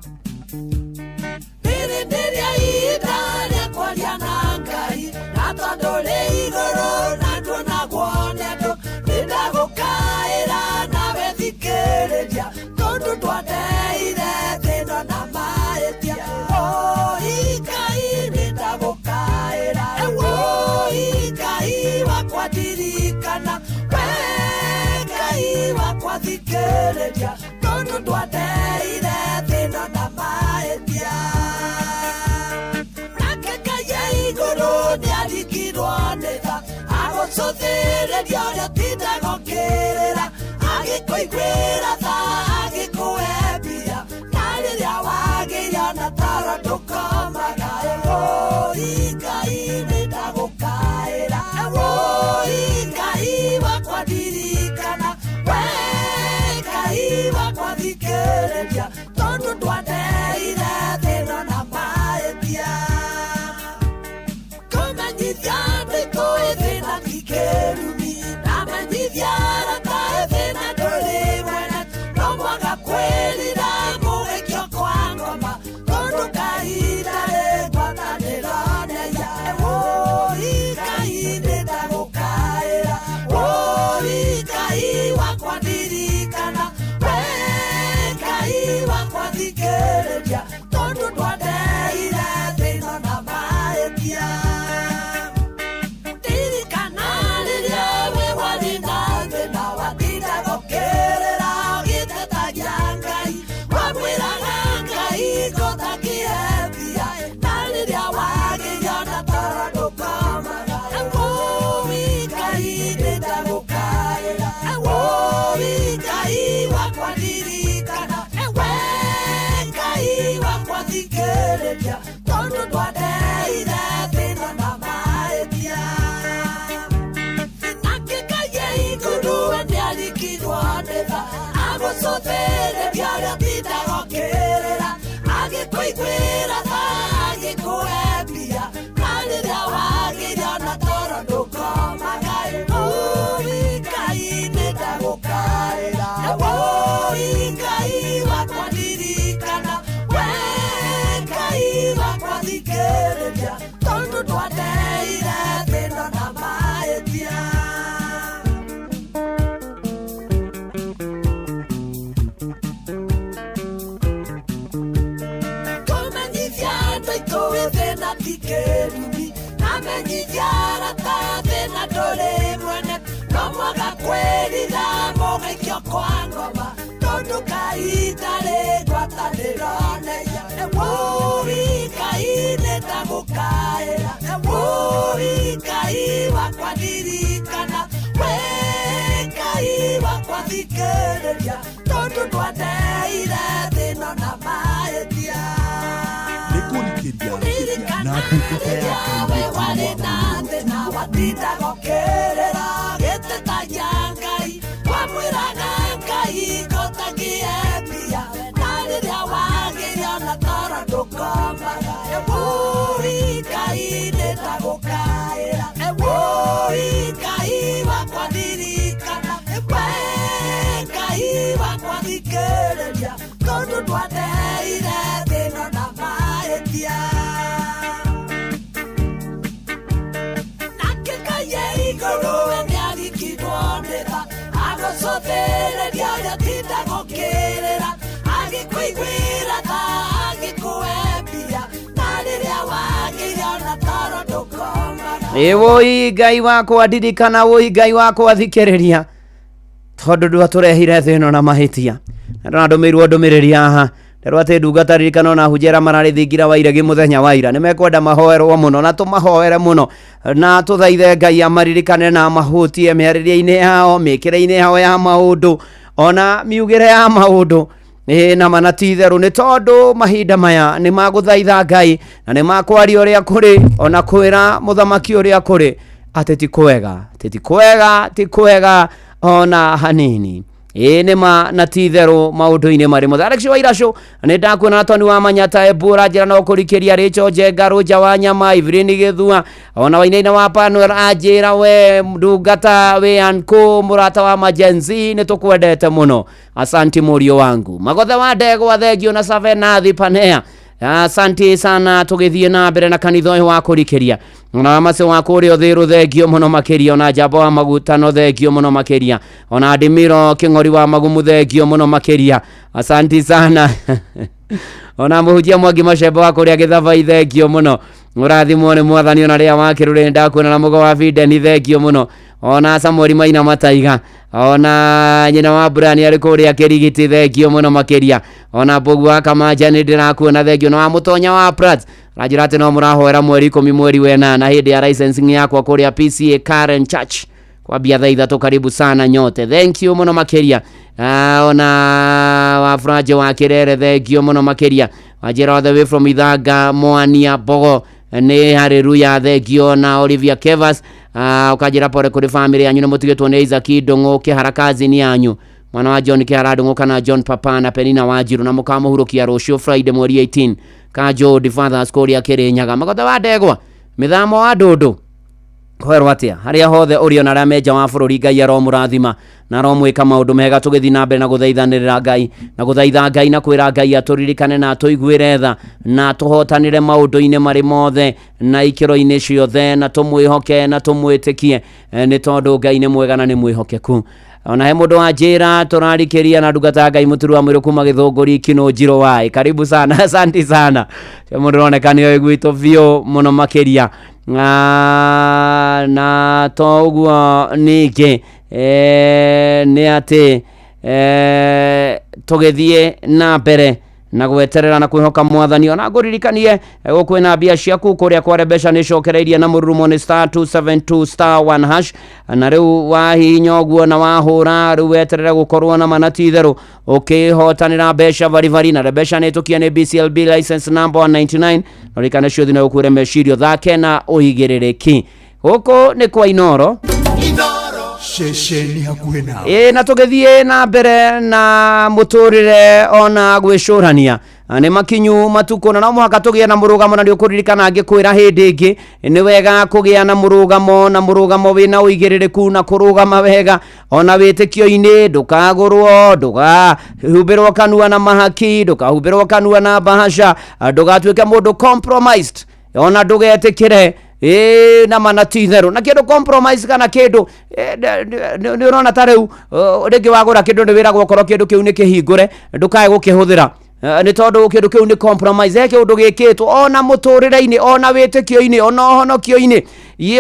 kĩrumi na menyithiara ta thĩna ndũrĩ mwene no mwaga kwĩrira mũgeikio kwa ngoma tondũ Ngai ndarĩ ngwatanĩro neya ewoi Ngai nĩndagũkaĩra ewoi Ngai wakwa ndirikana we Ngai wakwa thikĩrĩria tondũ ndwandeire thĩno na mahĩtia nĩkũrikĩria na ndungata ya we warĩ na thĩna watinda gũkĩrĩra gĩtĩtagia Ngai wamwĩraga Ngai ngũtakiembia na rĩrĩa wagĩrio na toro ndũkomaga ewoi Ngai nĩndagũkaĩra ewoi Ngai wakwa ndirikana we Ngai wakwa thikĩrĩria tondũ ndwandeire thĩno na mahĩtia nakĩkaye igũrũ we nĩarikirwo nĩ tha agũcũthĩrĩria ũrĩa tinda gũkĩrĩra agĩkũiguĩra tha agĩkũembia na rĩrĩa wagĩrio na toro ndũkomaga woi Ngai wakwa ndirikana woi Ngai wakwa thikĩrĩria tondũ ndwatũrehire thĩno na mahĩtia na ndũmĩirwo ndũmĩrĩri haha nderwo atĩ ndungata ririkana na hunjera mararĩ thingira wa Iregi mũthenya wa ira nĩmekwenda mahoerwo mũno na tũmahoere mũno na tũthaithe Ngai amaririkane na mahutie mĩarĩrie-inĩ yao mĩkĩre-inĩ yao ya maũndũ ona miugĩre ya maũndũ na manatitherũ nĩ tondũ mahinda maya nĩ magũthaitha Ngai na nĩ makwaria ũrĩa kũrĩ ona kwĩra mũthamaki ũrĩa kũrĩ atĩ ti kwega ona hanini nĩma na titherũ maũndũ-inĩ marĩ mothe Alex Wairasho nĩ ndakuona na Tony wa Manyata Ebura njĩra no kũrikĩria Rĩcho Njengarũ nja wa Nyama Evelyn Gĩthua ona Wainaina wa Panel anjĩra we ndungata we Anko mũrata wa Majenzi nĩ tũkwendete mũno asanti mũriũ wangu Magothe wa Ndegwa thengio na Savenathi Panea asante sana tũgĩthiĩ na mbere na kanitha ũyũ wa kũrikĩria ona macio wa kũrĩa thĩrũ thengio mũno makĩria ona Njamba wa Magutano thengio mũno makĩria ona Ndimiro Kĩng'ori wa Magumu thengio mũno makĩria asante sana ona mũhunjia Mwangi Macembe wa kũrĩa Gĩthabai thengio mũno mũrathimwo nĩ Mwathani ona rĩrĩa wakĩrũrĩ ndakuona na Mũgo wa Bideni thengio mũno ona Samuel Maina Mataiga ona nyina wa Brani arĩ kũrĩa Kĩrigiti thengio mũno makĩria ona Mbogu wa Kamanja nĩ ndĩrakuona thengio na Mũtonya wa Prat ranjĩra atĩ no mũrahoera mweri 10 mweri wena na hĩndĩ ya licensing yakwa kũrĩa PCA Karen Church kwambia thaa 3 karibu sana nyote thank you mũno makĩria ona wa Franje wa Kĩrere thengio mũno makĩria wanjĩra all the way from Ithanga Mwania Bogo nĩ haleluya thengio na Olivia Kevas ukajira pore kuri family yanyu mũtigĩtwo nĩ Isaac Ndung'u Kĩharakazi ni yanyu mwana wa John Kĩhara Ndung'u kana John Papa na Penina Wanjiru na mũkamũhurũkia rũciũ Friday mweri 18 Kajo Fathers Korea Kĩrĩnyaga Magothe wa Ndegwa mĩthamo wa ndũndũ kwerwo atia harĩa hothe ũrĩ ona arĩa menja wa bũrũri Ngai aromũrathima na aromwĩka maũndũ mega tũgĩthiĩ na mbere na gũthaithanĩrĩra Ngai na gũthaitha Ngai na kwĩra Ngai atũririkane na tũiguĩre tha na tũhotanĩre maũndũ-inĩ marĩ mothe na ikĩro-inĩ ciothe na tũmwĩhoke na tũmwĩtĩkie nĩ tondũ Ngai nĩ mwega na nĩ mwĩhokeku ona he mũndũ wa njĩra tũrarikĩria na ndungata Ngai mũturu wa mwĩrũ kuma Gĩthũngũri Kinũnjiro waĩ karibu sana asante sana mũndũ roneka nĩ gwitũ biũ mũno makĩria na toguo ningĩ nĩ atĩ tũgĩthiĩ na mbere na gweterera na kwĩhoka Mwathani ona ngũririkanie gũkwĩna mbia ciaku kũrĩa kware mbeca nĩ cokereirie na mũrurumo nĩ *272*1# na rĩu wahihinya ũguo na wahũra rĩu weterere gũkorwo na manatitherũ ũkĩhotanĩra mbeca barivari na mbeca nĩ tũkia nĩ BCLB license number 199 norikane ciothe na ũkwĩre mecirio thake na ũigĩrĩrĩki gũkũ nĩ kwa Inoro shesheni hakuhĩ nawe na tũgĩthiĩ na mbere na mũtũrĩre ona gwĩcũrania nĩ makinyu matukũ na no mũhaka tũgĩe na mũrũgamo na nĩ ũkũririkana ngĩkwĩra hĩndĩ ĩngĩ nĩ wega kũgĩa na mũrũgamo wĩna ũigĩrĩrĩku na kũrũgama wega ona wĩtĩkio-inĩ ndũkagũrwo ndũkahumbĩrwo kanua na mahaki ndũkahumbĩrwo kanua na bahasha ndũgatuĩke mũndũ compromised ona ndũgetĩkĩre na manatitherũ na kĩndũ compromise kana kĩndũ nĩ ũrona ta rĩu rĩngĩ wagũra kĩndũ nĩ wĩragwo korwo kĩndũ kĩu nĩ kĩhingũre ndũkae gũkĩhũthĩra ni tondu kindu kiu ni compromise kindu gikitwo ona muturire-ini ona witikio-ini ona honokio-ini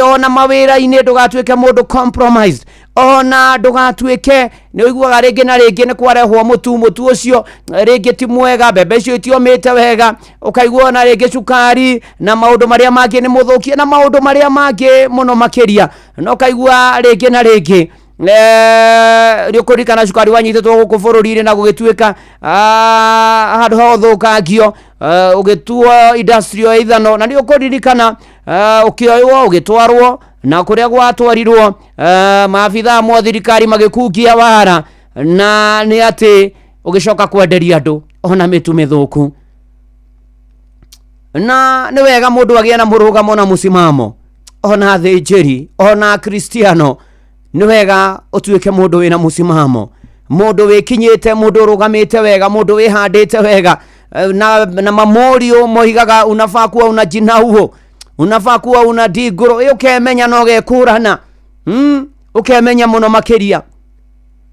ona mawira-ini ndugatuike mundu compromised ona ndugatuike ni uiguaga ringi na ringi ni kwarehwo mutu ucio ringi ti mwega bebe cio itiomite wega ukaigua na ringi cukari na maundu maria mangi ni muthukie na maundu maria mangi muno makiria no kaigua ringi na ringi riukurikana cukari wanyitetwo guku bururi-ini na gugituika handu ha uthukangio ugituo industrial ithano na riukuririkana ukioywo ugitwarwo na kuria gwatwarirwo maabitha mo thirikari magikungia wara na ni ati ugicoka kwenderia andu ona mitu mithuku na ni wega mundu agia na murugamo na musimamo ona thinjiri ona kristiano ni wega utuike mundu wina musimamo mundu wikinyite mundu rugamite wega mundu wihandite wega na mamorio mohigaga unafaa kuwa una jinauo unafaa kuwa una diguro ukemenya no gekurana ukemenya muno makiria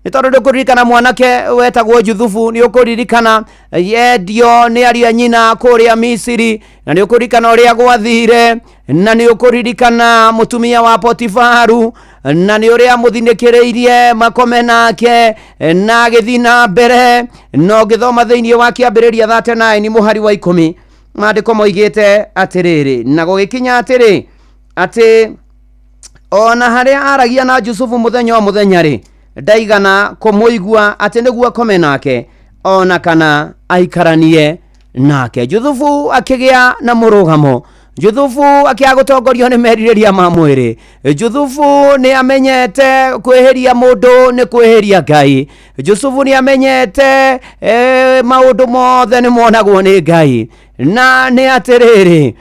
nitondu ndukuririkana mwanake wetagwo Juthufu ni ukuririkana yendio ni aria nyina kuria Misiri na ni ukuririkana uria gwathire na ni ukuririkana mutumia wa Potifaru na ni uria muthinikiriirie makome nake na githina mbere no githoma thiini wa kiambiriria 39 muhari wa 10 maandiko moigite atiriri na gugikinya atiri ati ona haria aragia na Jusufu muthenya wa muthenya ri ndaigana kumuigua ati niguo akome nake ona kana aikaranie nake. Juthufu akigia na murugamo, Juthufu akiagutongorio ni meririria ma mwiri, Juthufu ni amenyete kweheria mundu ni kweheria Ngai, Juthufu ni amenyete maundu mothe ni monagwo ni Ngai na ni atiriri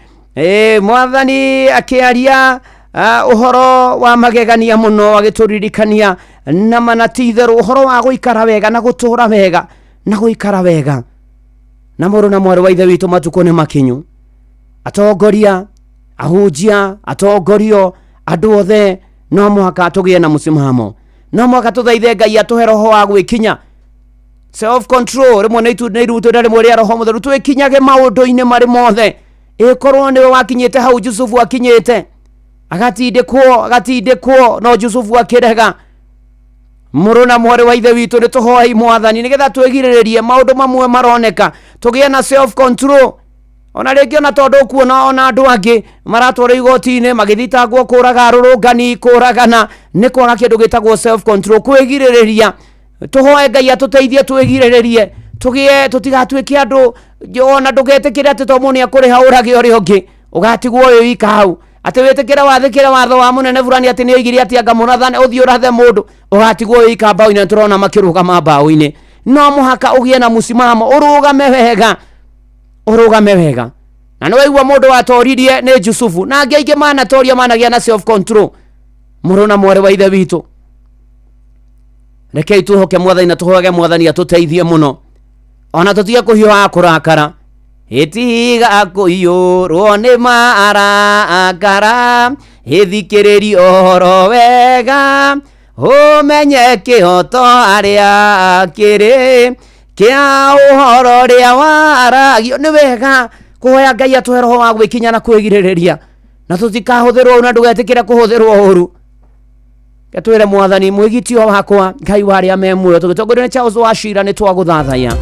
mwathani akiaria uhoro wa magegania muno agituririkania na manatither uhoro wa guikara wega na gutura wega na guikara wega na muru na mwari wa ithe witu matuko ni makinyu atongoria ahujia atongorio andu othe no muhaka tugie na musimamo no muhaka tuthaithe Ngai atuhe roho wa gwikinya self control rimwe ni ruto ndari mwari roho mutheru twikinyage maundu-ini mari mothe ikorwo ni wakinyite hau Jusufu akinyite agatindikwo no Jusufu akirega muru na mwari wa ithe witu ni tuhoai mwathani nigetha twigiriririe maundu mamwe maroneka tugie na self control ona ringi ona tondu kuona ona andu angi maratwara igoti-ini magithitangwo kuraga arurungani kuragana ni kwaga kindu gitagwo self control kwigiririria tuhoe Ngai atuteithie twigiriririe tugie tutigatuike andu ona ndugetikire ati to muni akuriha urage uri ungi ugatigwo uyu ika hau ati witikira wathikira watho wa munene burani ati ni oigire ati anga munathane uthio rathe mundu ugatigwo uyu ika mbao-ini turona makirugama mbao-ini no muhaka ugie na musimamo urugame wega na no igwa mundu watoririe ni Jusufu na angi aingi manatoria managia na self control muru na mwari wa ithe witu rekei tuhoke mwathani na tuhoage mwathani atuteithie muno ona tutige kuhiuha kurakara itiga kuyurwo ni marakara ithikiriri ohoro wega umenye kihoto aria kiri kia uhoro ria waragio ni wega kuhoya Ngai atuhe roho wa gwikinya na kwigiririria na tutikahuthirwo una ndugetikire kuhuthirwo uru ketwire mwathani mwigitio wakwa Ngai waria memuyo tugitongorio ni Charles Wachira ni twaguthathaya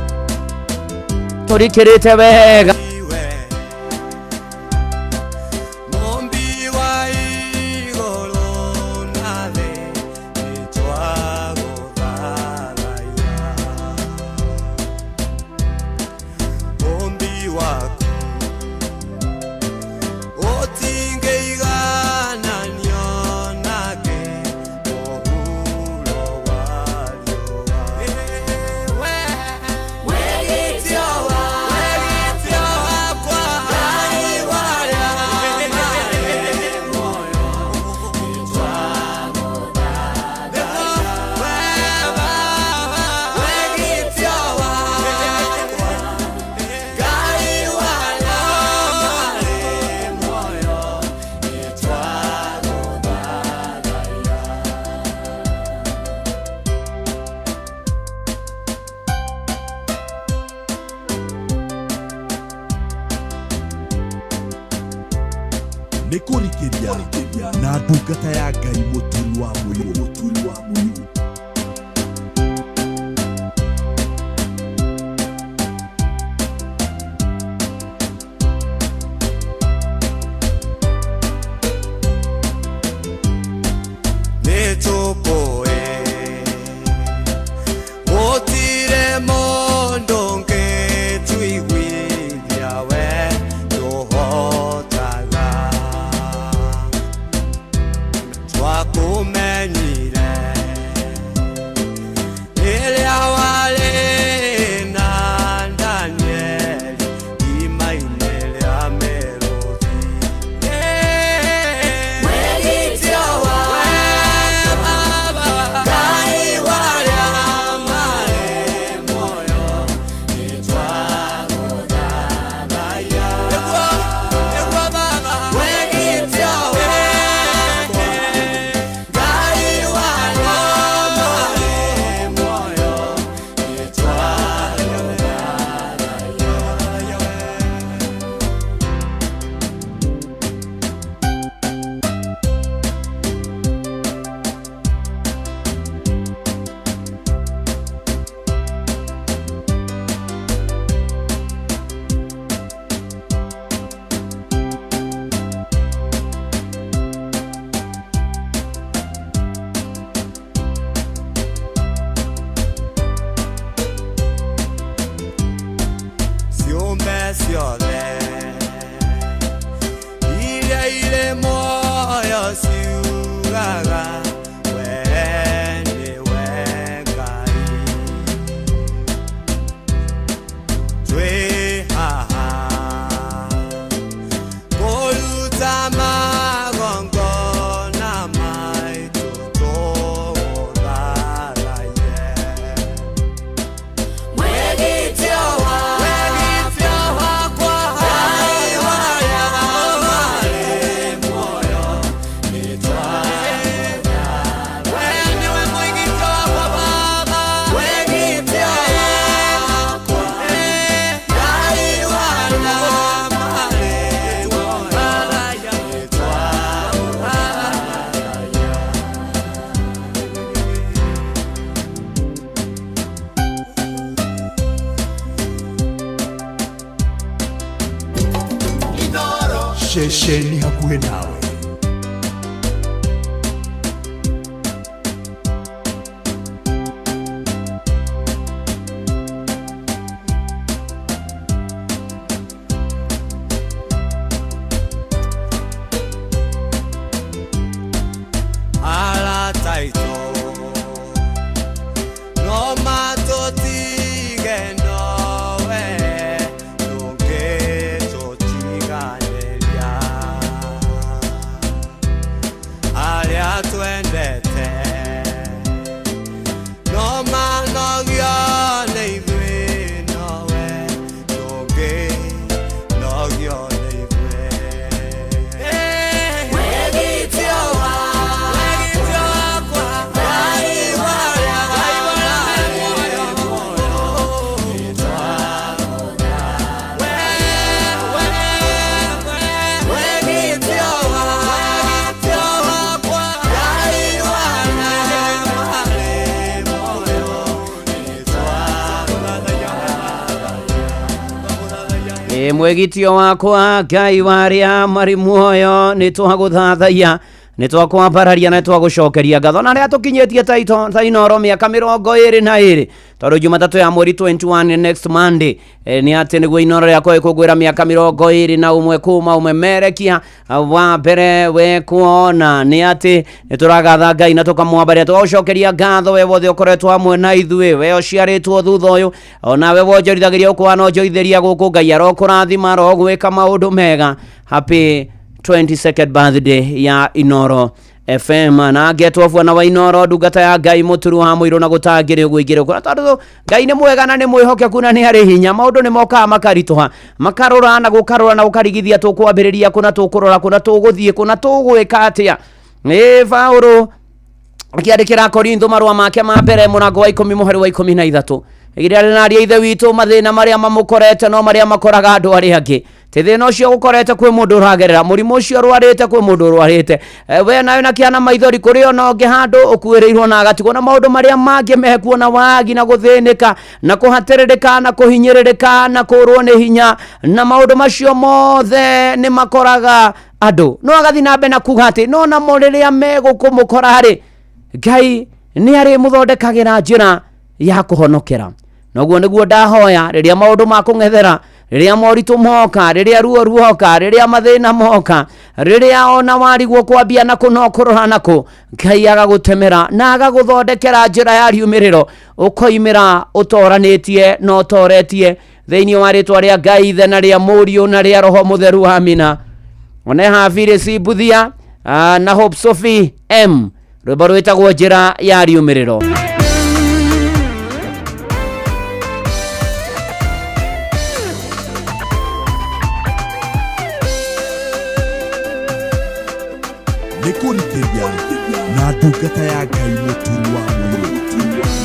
turikirite wega nĩ kũrikĩria na ndungata ya Ngai mũturi wa mũirũ. Shesheni hakuwe nawe. Mwegitio wakwa Ngai waria mari muoyo nitwaguthathaiya nitwakwambararia na nitwagucokeria ngatho na ria tukinyetie ta Inoro miaka 22 tondu Jumatatu ya mweri 21 next Monday ni ati niguo Inoro yakwa ikugwira miaka 21 kuma umemerekia wa mbere we kuona ni ati nituragatha Ngai na tukamwambaria tugucokeria ngatho we wothe ukoretwo hamwe na ithuĩ we uciaritwo thutha uyu ona we wonjorithagiria ukwa no njoitheria guku Ngai arokurathima rogwika maundu mega. Happy 22nd birthday ya Inoro FM na getwo na wa Inoro ndungata ya Ngai muturu wa muiro na gutangire gwingire kuna tondu Ngai ni mwega na ni mwihokeku na ni hari hinya maundu ni moka makarituha makarora na gukarigithia tukwambiriria kuna tukurora kuna tuguthie kuna tugwika atia Paulo akiandikira Korintho marua make ma mbere murango wa 10 muhari wa 13 igiria rinaria ithe witu mathina maria mamukorete no maria makoraga andu ari angi thina ucio gukorete kwi mundu uragerera murimu ucio rwarite kwi mundu rwarite we nayo na kiana maithori kuri ona onge handu ukuirirwo na agatigwo na maundu maria mangi mehekuo na wagi na guthinika na kuhatirika na kuhinyiririka na kurwo ni hinya na maundu macio mothe ni makoraga andu no agathi na mbe na kuga ati no na muriria megukumukora hari Ngai ni ari muthondekagira njira ya kuhonokera noguo niguo ndahoya riria maundu ma kung'ethera riria moritu moka riria ruo ruoka riria mathina moka riria ona warigwo kwambia na kunokorora nako Ngai agagutemera na agaguthondekera njira ya riumiriro ukoimira utoranitie no toretie thiini wa ritwa ria Ngai ithe na ria Mũriũ na ria Roho Mutheru amina. One havire si buthia na Hope Sophie M rwimbo rwitagwo njira ya riumiriro. Nikurikeria na ndungata ya Ngai Mũturi wa Mũirũ.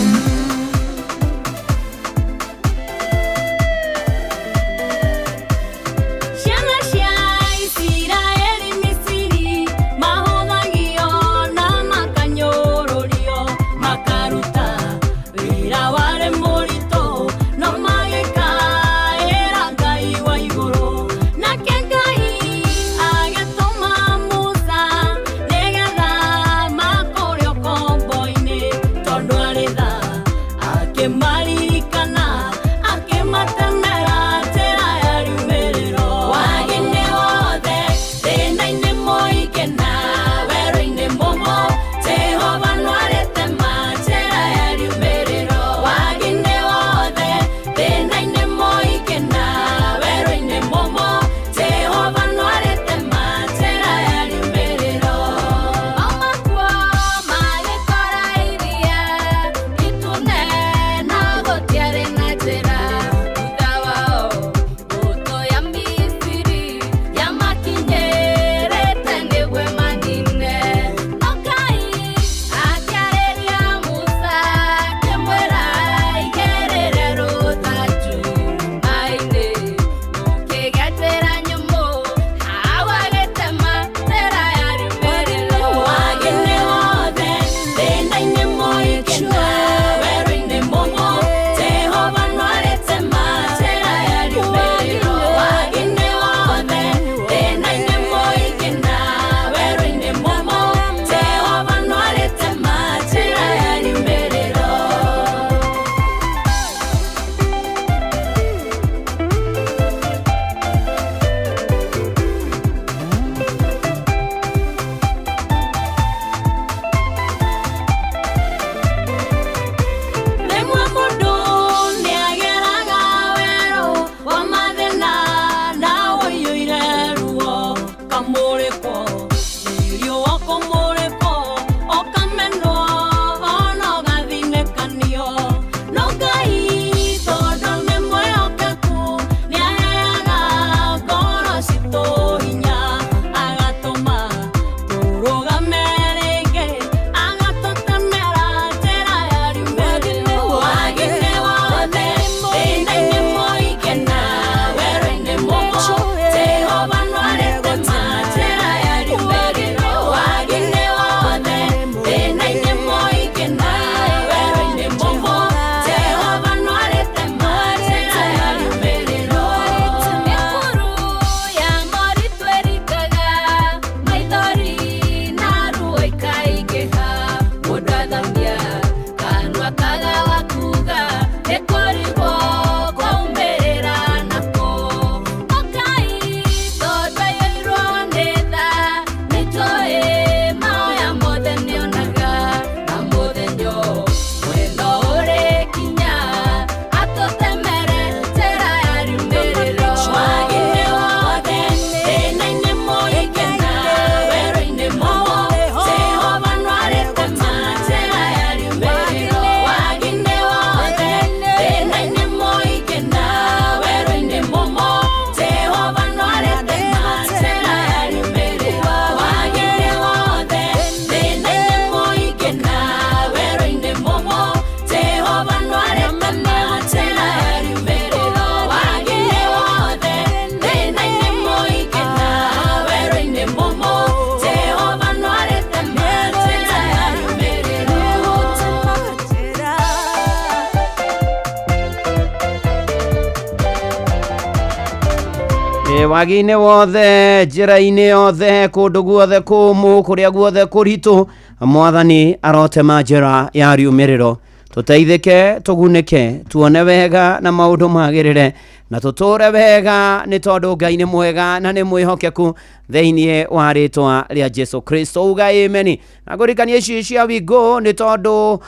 wagi-inĩ wothe, njĩra-inĩ yothe, kũndũ guothe kũmũ, kũrĩa guothe kũritũ, Mwathani arotema njĩra ya riumĩrĩro. Tũteithĩke, tũgunĩke, tuone wega na maũndũ magĩrĩre, na tũtũre wega nĩ tondũ Ngai nĩ mwega na nĩ mwĩhokeku thĩinĩ wa rĩtwa rĩa Jesu Kristo. Uga amen. Na ngũrikania ici cia wingo nĩ tondũ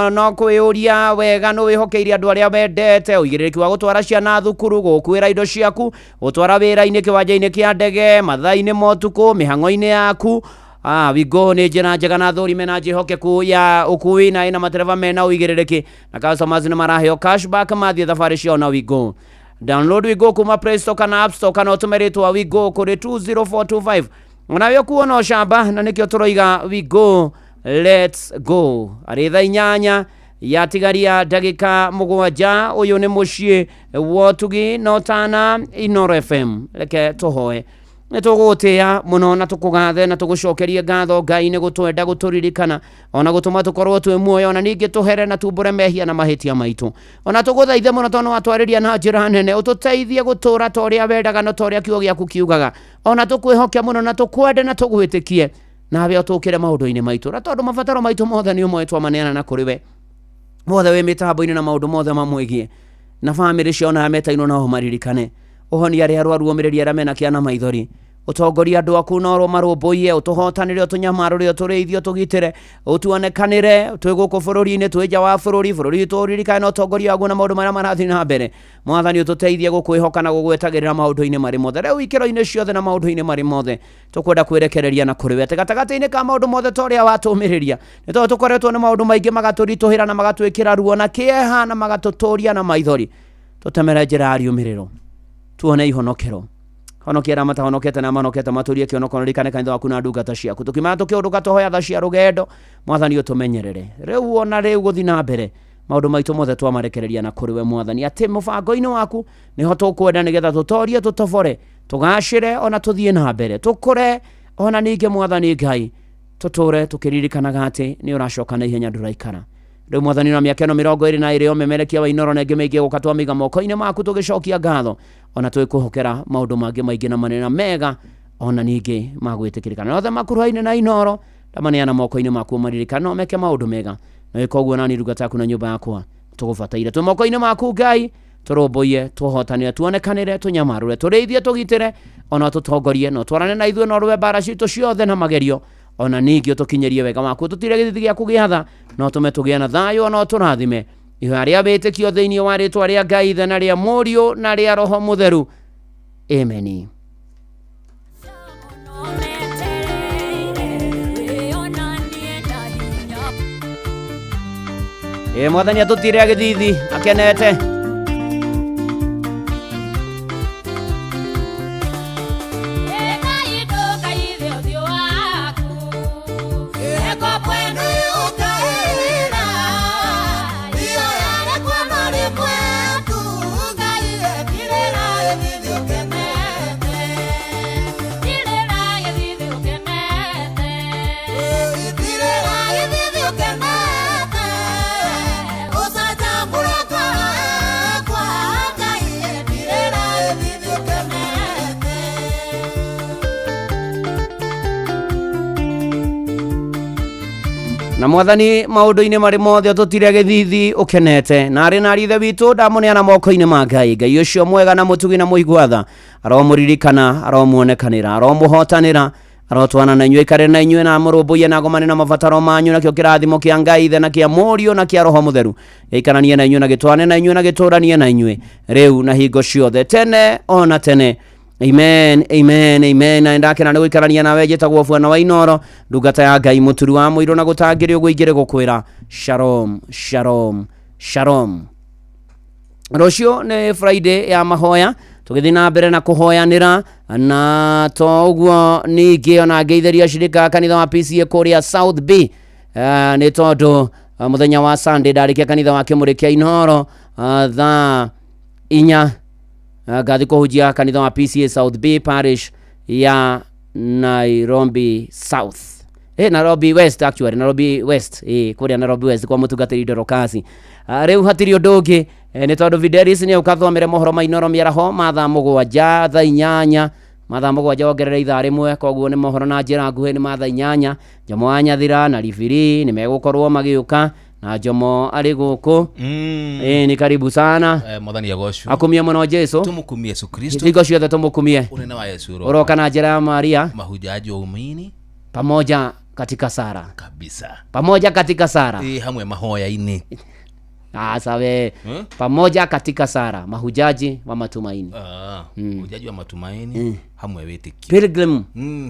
no kwĩũria wega no wĩhokeire andũ arĩa wendete, ũigĩrĩrĩki wa gũtwara ciana thukuru, gũkuĩra indo ciaku, gũtwara wĩra-inĩ kĩwanja-inĩ kĩa ndege, mathaa-inĩ motukũ, mĩhang'o-inĩ yaku. Wingo nĩ njĩra njega na thũrime na njĩhokeku ya ũkui na ina matereva mena ũigĩrĩrĩki, na customers nĩ maraheo cashback mathiĩ thabarĩ ciao na Wingo. Download Wingo kuma Play Store kana App Store kana ũtũme rĩtwa Wingo kũrĩ 20425. Onawe kuona ũcamba na nĩkĩo tũroiga Wingo let's go. Arĩ thaa 8 yatigaria ndagĩka 7. Ũyũ nĩ mũciĩ wotugi no tana Inoro FM. Reke tũhoe. Nĩtũgũtĩa mũno na tũkũgathe na tũgũcokerie ngatho Ngai nĩ gũtwenda gũtũririkana, ona gũtũma tũkorwo twĩ muoyo, ona ningĩ tũhere na tumbũre mehia na mahĩtia maitũ. Ona tũgũthaithe mũno tondũ watwarĩria na njĩra nene, ũtũteithie gũtũra ta ũrĩa wendaga na ta ũrĩa kiugo gĩaku kiugaga. Ona tũkwĩhokia mũno na tũkwende na tũgwĩtĩkie, nawe ũtũkĩre maũndũ-inĩ maitũ, na tondũ mabataro maitũ mothe nĩ ũmwe twamaneana na kũrĩ we. Mothe wĩ mĩtambo-inĩ na maũndũ mothe mamwĩgie, na bamĩrĩ cio na metainwo nao maririkane. Ũhonia arĩa arwaru, ũmĩrĩria arĩa mena kĩana maithori, ũtongoria andũ aku no marũmbũiye, ũtũhotanĩre, ũtũnyamarũre, ũtũrĩithie, ũtũgitĩre, ũtuonekanĩre twĩ gũkũ bũrũri-inĩ, twĩ nja wa bũrũri witũ ũririkane na ũtongoria waguo na maũndũ marĩa marathiĩ na mbere. Mwathani ũtũteithie gũkwĩhoka na gũgwetagĩrĩra maũndũ-inĩ marĩ mothe, rĩu ikĩro-inĩ ciothe na maũndũ-inĩ marĩ mothe, tũkwenda kwĩrekereria na kũrĩ we gatagatĩ-inĩ ka maũndũ mothe ta ũrĩa watũmĩrĩria, nĩ tondũ tũkoretwo nĩ maũndũ maingĩ magatũritũhĩra na magatwĩkĩra ruo na kĩeha na magatũtũria na maithori. Tũtemere njĩra ya riumĩrĩro, tuone ihonokero, honokia arĩa matahonokete na manokete, matũrie kĩonoko ririkane kanitha waku na ndungata ciaku. Tũkiumana tũkĩũndũka tũhoya tha cia rũgendo, Mwathani ũtũmenyerere rĩu ona rĩu gũthiĩ na mbere, maũndũ maitũ mothe twamarekereria na kũrĩ we Mwathani, atĩ mũbango-inĩ waku nĩho tũkwenda nĩgetha tũtorie, tũtobore, tũgacĩre, ona tũthiĩ na mbere, tũkũre, ona ningĩ Mwathani Ngai tũtũre tũkĩririkanaga atĩ nĩ ũracoka na ihenya ndũraikara. Rĩu Mwathani na mĩaka ĩno 22 ũmemerekia wa Inoro na ĩngĩ mĩingĩ gũka twamiga moko-inĩ maku tũgĩcokia ngatho, ona twĩkũhokera maũndũ mangĩ maingĩ na manene mega, ona ningĩ magwĩtĩkĩrĩkana. Othe makuruhaine na Inoro ndamaneana moko-inĩ maku maririkana no meke maũndũ mega, na wĩka ũguo nani ndungata yaku na nyũmba yakwa tũgũbataire. Twĩ moko-inĩ maku Ngai, tũrũmbũiye, tũhotanĩre, tuonekanĩre, tũnyamarũre, tũrĩithie, tũgitĩre, ona tũtongorie, no twarane na ithuĩ, no rũwe mbara citũ ciothe na magerio, ona ningĩ ũtũkinyerie wega waku, tũtire gĩthithi gĩaku gĩatha, no tũme tũgĩe na thayũ, ona tũrathime ihoya rĩa wĩtĩkio thĩinĩ wa rĩtwa rĩa Ngai Ithe na rĩa Mũriũ na rĩa Roho Mũtheru. Amen. Mwathani atũtire gĩthithi akenete. Na Mwathani maũndũ-inĩ marĩ mothe tũtire gĩthithi ũkenete, na arĩ na rithe witũ ndamuneana moko-inĩ ma Ngai. Ngai ũcio mwega na mũtugi na mũigwatha aromũririkana, aromuonekanĩra, aromũhotanĩra, arotwana na inyuĩ, ikarĩre na inyuĩ na mũrũmbũiye na ngomane na mabataro manyu, nakĩo kĩrathimo kĩa Ngai Ithe na kĩa Mũriũ na kĩa Roho Mũtheru gĩikaranie na inyuĩ na gĩtwane na inyuĩ na gĩtũranie na inyuĩ rĩu na hingo ciothe tene ona tene. Amen, amen, amen. Na ndakena nĩ gũikarania nawe, njĩtagwo Bwana wa Inoro, ndungata ya Ngai mũturi wa mũirũ na gũtangĩrĩ ũguo ingĩrĩ gũkwĩra shalom, shalom, shalom. Rũciũ nĩ Friday ya mahoya, tũgĩthiĩ na mbere na kũhoyanĩra, na to ũguo ningĩ ona ngeithĩria shirika kanitha wa PCA kũrĩa South B, nĩ tondũ mũthenya wa Sunday ndarĩkia kanitha wa kĩmũrĩ kĩa Inoro thaa 4 ngathi kũhunjia kanitha wa PCA South B Parish ya Nairobi South. Nairobi West actually, Nairobi West, kuria Nairobi West kwa mutungatiri Dorokasi. Riu hatiri ndungi ni tondu Videris ni ukathomere mohoro mainoro miaraho mathaa mugwanja thaa 8 mathaa mugwanja ongerera ithaa rimwe koguo ni mohoro na njira nguhi ni mathaa 8 Njomo wa Nyathira na Ribiri ni megukorwo magiuka na Njomo ari guku ni karibu sana Mwathani agocwo akumia muno Jesu tumukumie Yesu Kristo iko ciothe tumukumie unene wa Yesu uroka na njira ya Maria mahujaji wa umini pamoja katika sara kabisa pamoja katika sara hamwe mahoya-ini sawe pamoja katika sara mahujaji wa matumaini mahujaji wa matumaini hamwe witiki pilgrim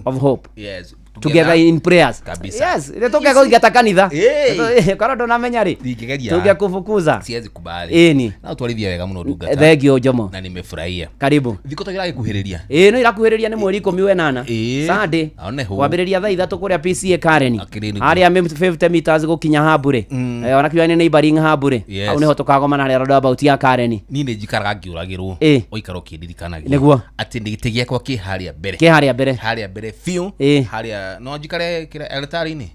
of hope yes together in prayers kabisa yes nitoke kwa kanitha kana ndo namenya ri tuge kufukuza siwezi kubali ni na utwarithia wega muno ndungata thank you Njomo na nimefurahia karibu thiko tugira gikuhiriria no irakuhiriria ni mweri 18 Sunday wambiriria thaa 3 kuria PCA Karen aria 50 meters gukinya Habure ona kiwa ni neighboring Habure au ni hotokagoma na road about ya Karen ni ne jikaraga ngiuragirwo oikaro kindirikanagia niguo ati ndigitigia kwa kiharia mbere haria mbere fiu haria no jikare kira altari-ini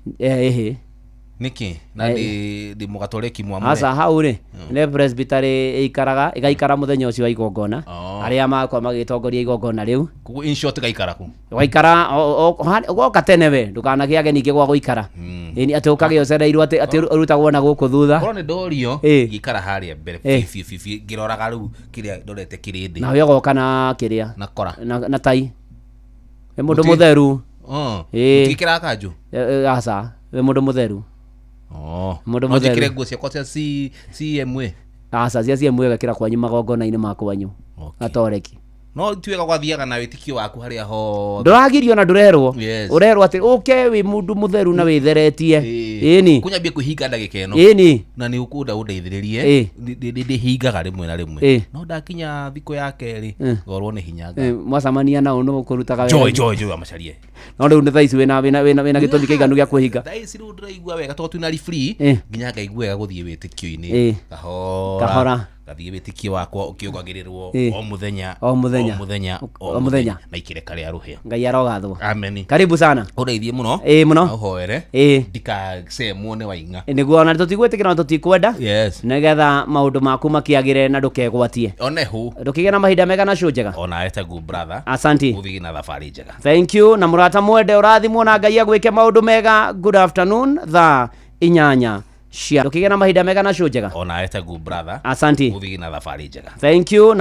niki na di mugatoreki mwamwe asa haure ne presbytery ikaraga igaikara muthenya ucio wa igongona aria makwa magitongoria igongona riu kugu in short gaikara ku waikara goka tene we ndukanagia ageni ingĩ gwa gũikara ni ati ukagio cereirwo ati urutagwo na gũkũ thutha korwo nĩ ndorio gĩikara harĩa mbere fifi ngĩroraga rĩu kĩrĩa ndorete kĩrĩndĩ na yogoka na kĩrĩa na kora na tai we mũndũ mũtheru tikira kanju asa we mũndũ mũtheru mũndũ mũtheru njikire nguo ciakwa cia CMA asa cia CMA gakira kwanyu magongona-inĩ ma kwanyu atoreki no tuwega gwathiaga na witikio waku haria ho nduragirio na ndurerwo urerwo ati uke wi mundu mutheru na witheretie ni kunyambia kuhinga ndagika ino na ni ukunda undeithiririe ndi hingaga rimwe na rimwe no ndakinya thiko ya keri gorwo ni hinyanga mwacamania na uno kurutaga joy amacarie no riu ndi thaici wina gituthi kiiganu gia kuhinga thaici riu ndiraigua wega to twina free nginya ngaigua wega guthie witikio-ini kahora gathie witikio wakwa ukiugagirirwo o muthenya na ikireka ria ruhia ngai arogathwo amen karibu sana ureithie muno muno uhoere ndikacemwo ni wainga niguo na tutigwetikira na tutikwenda nigetha maundu maku makiagire na ndukegwatie onehu ndukigena mahinda mega na show njega ona eta good brother asante uthigi na thabari njega thank you na murata mwende urathimwo na ngai agwike maundu mega good afternoon thaa 8 ndukigena mahinda mega na show njega ona eta good brother asante uthigi na thabari njega thank you.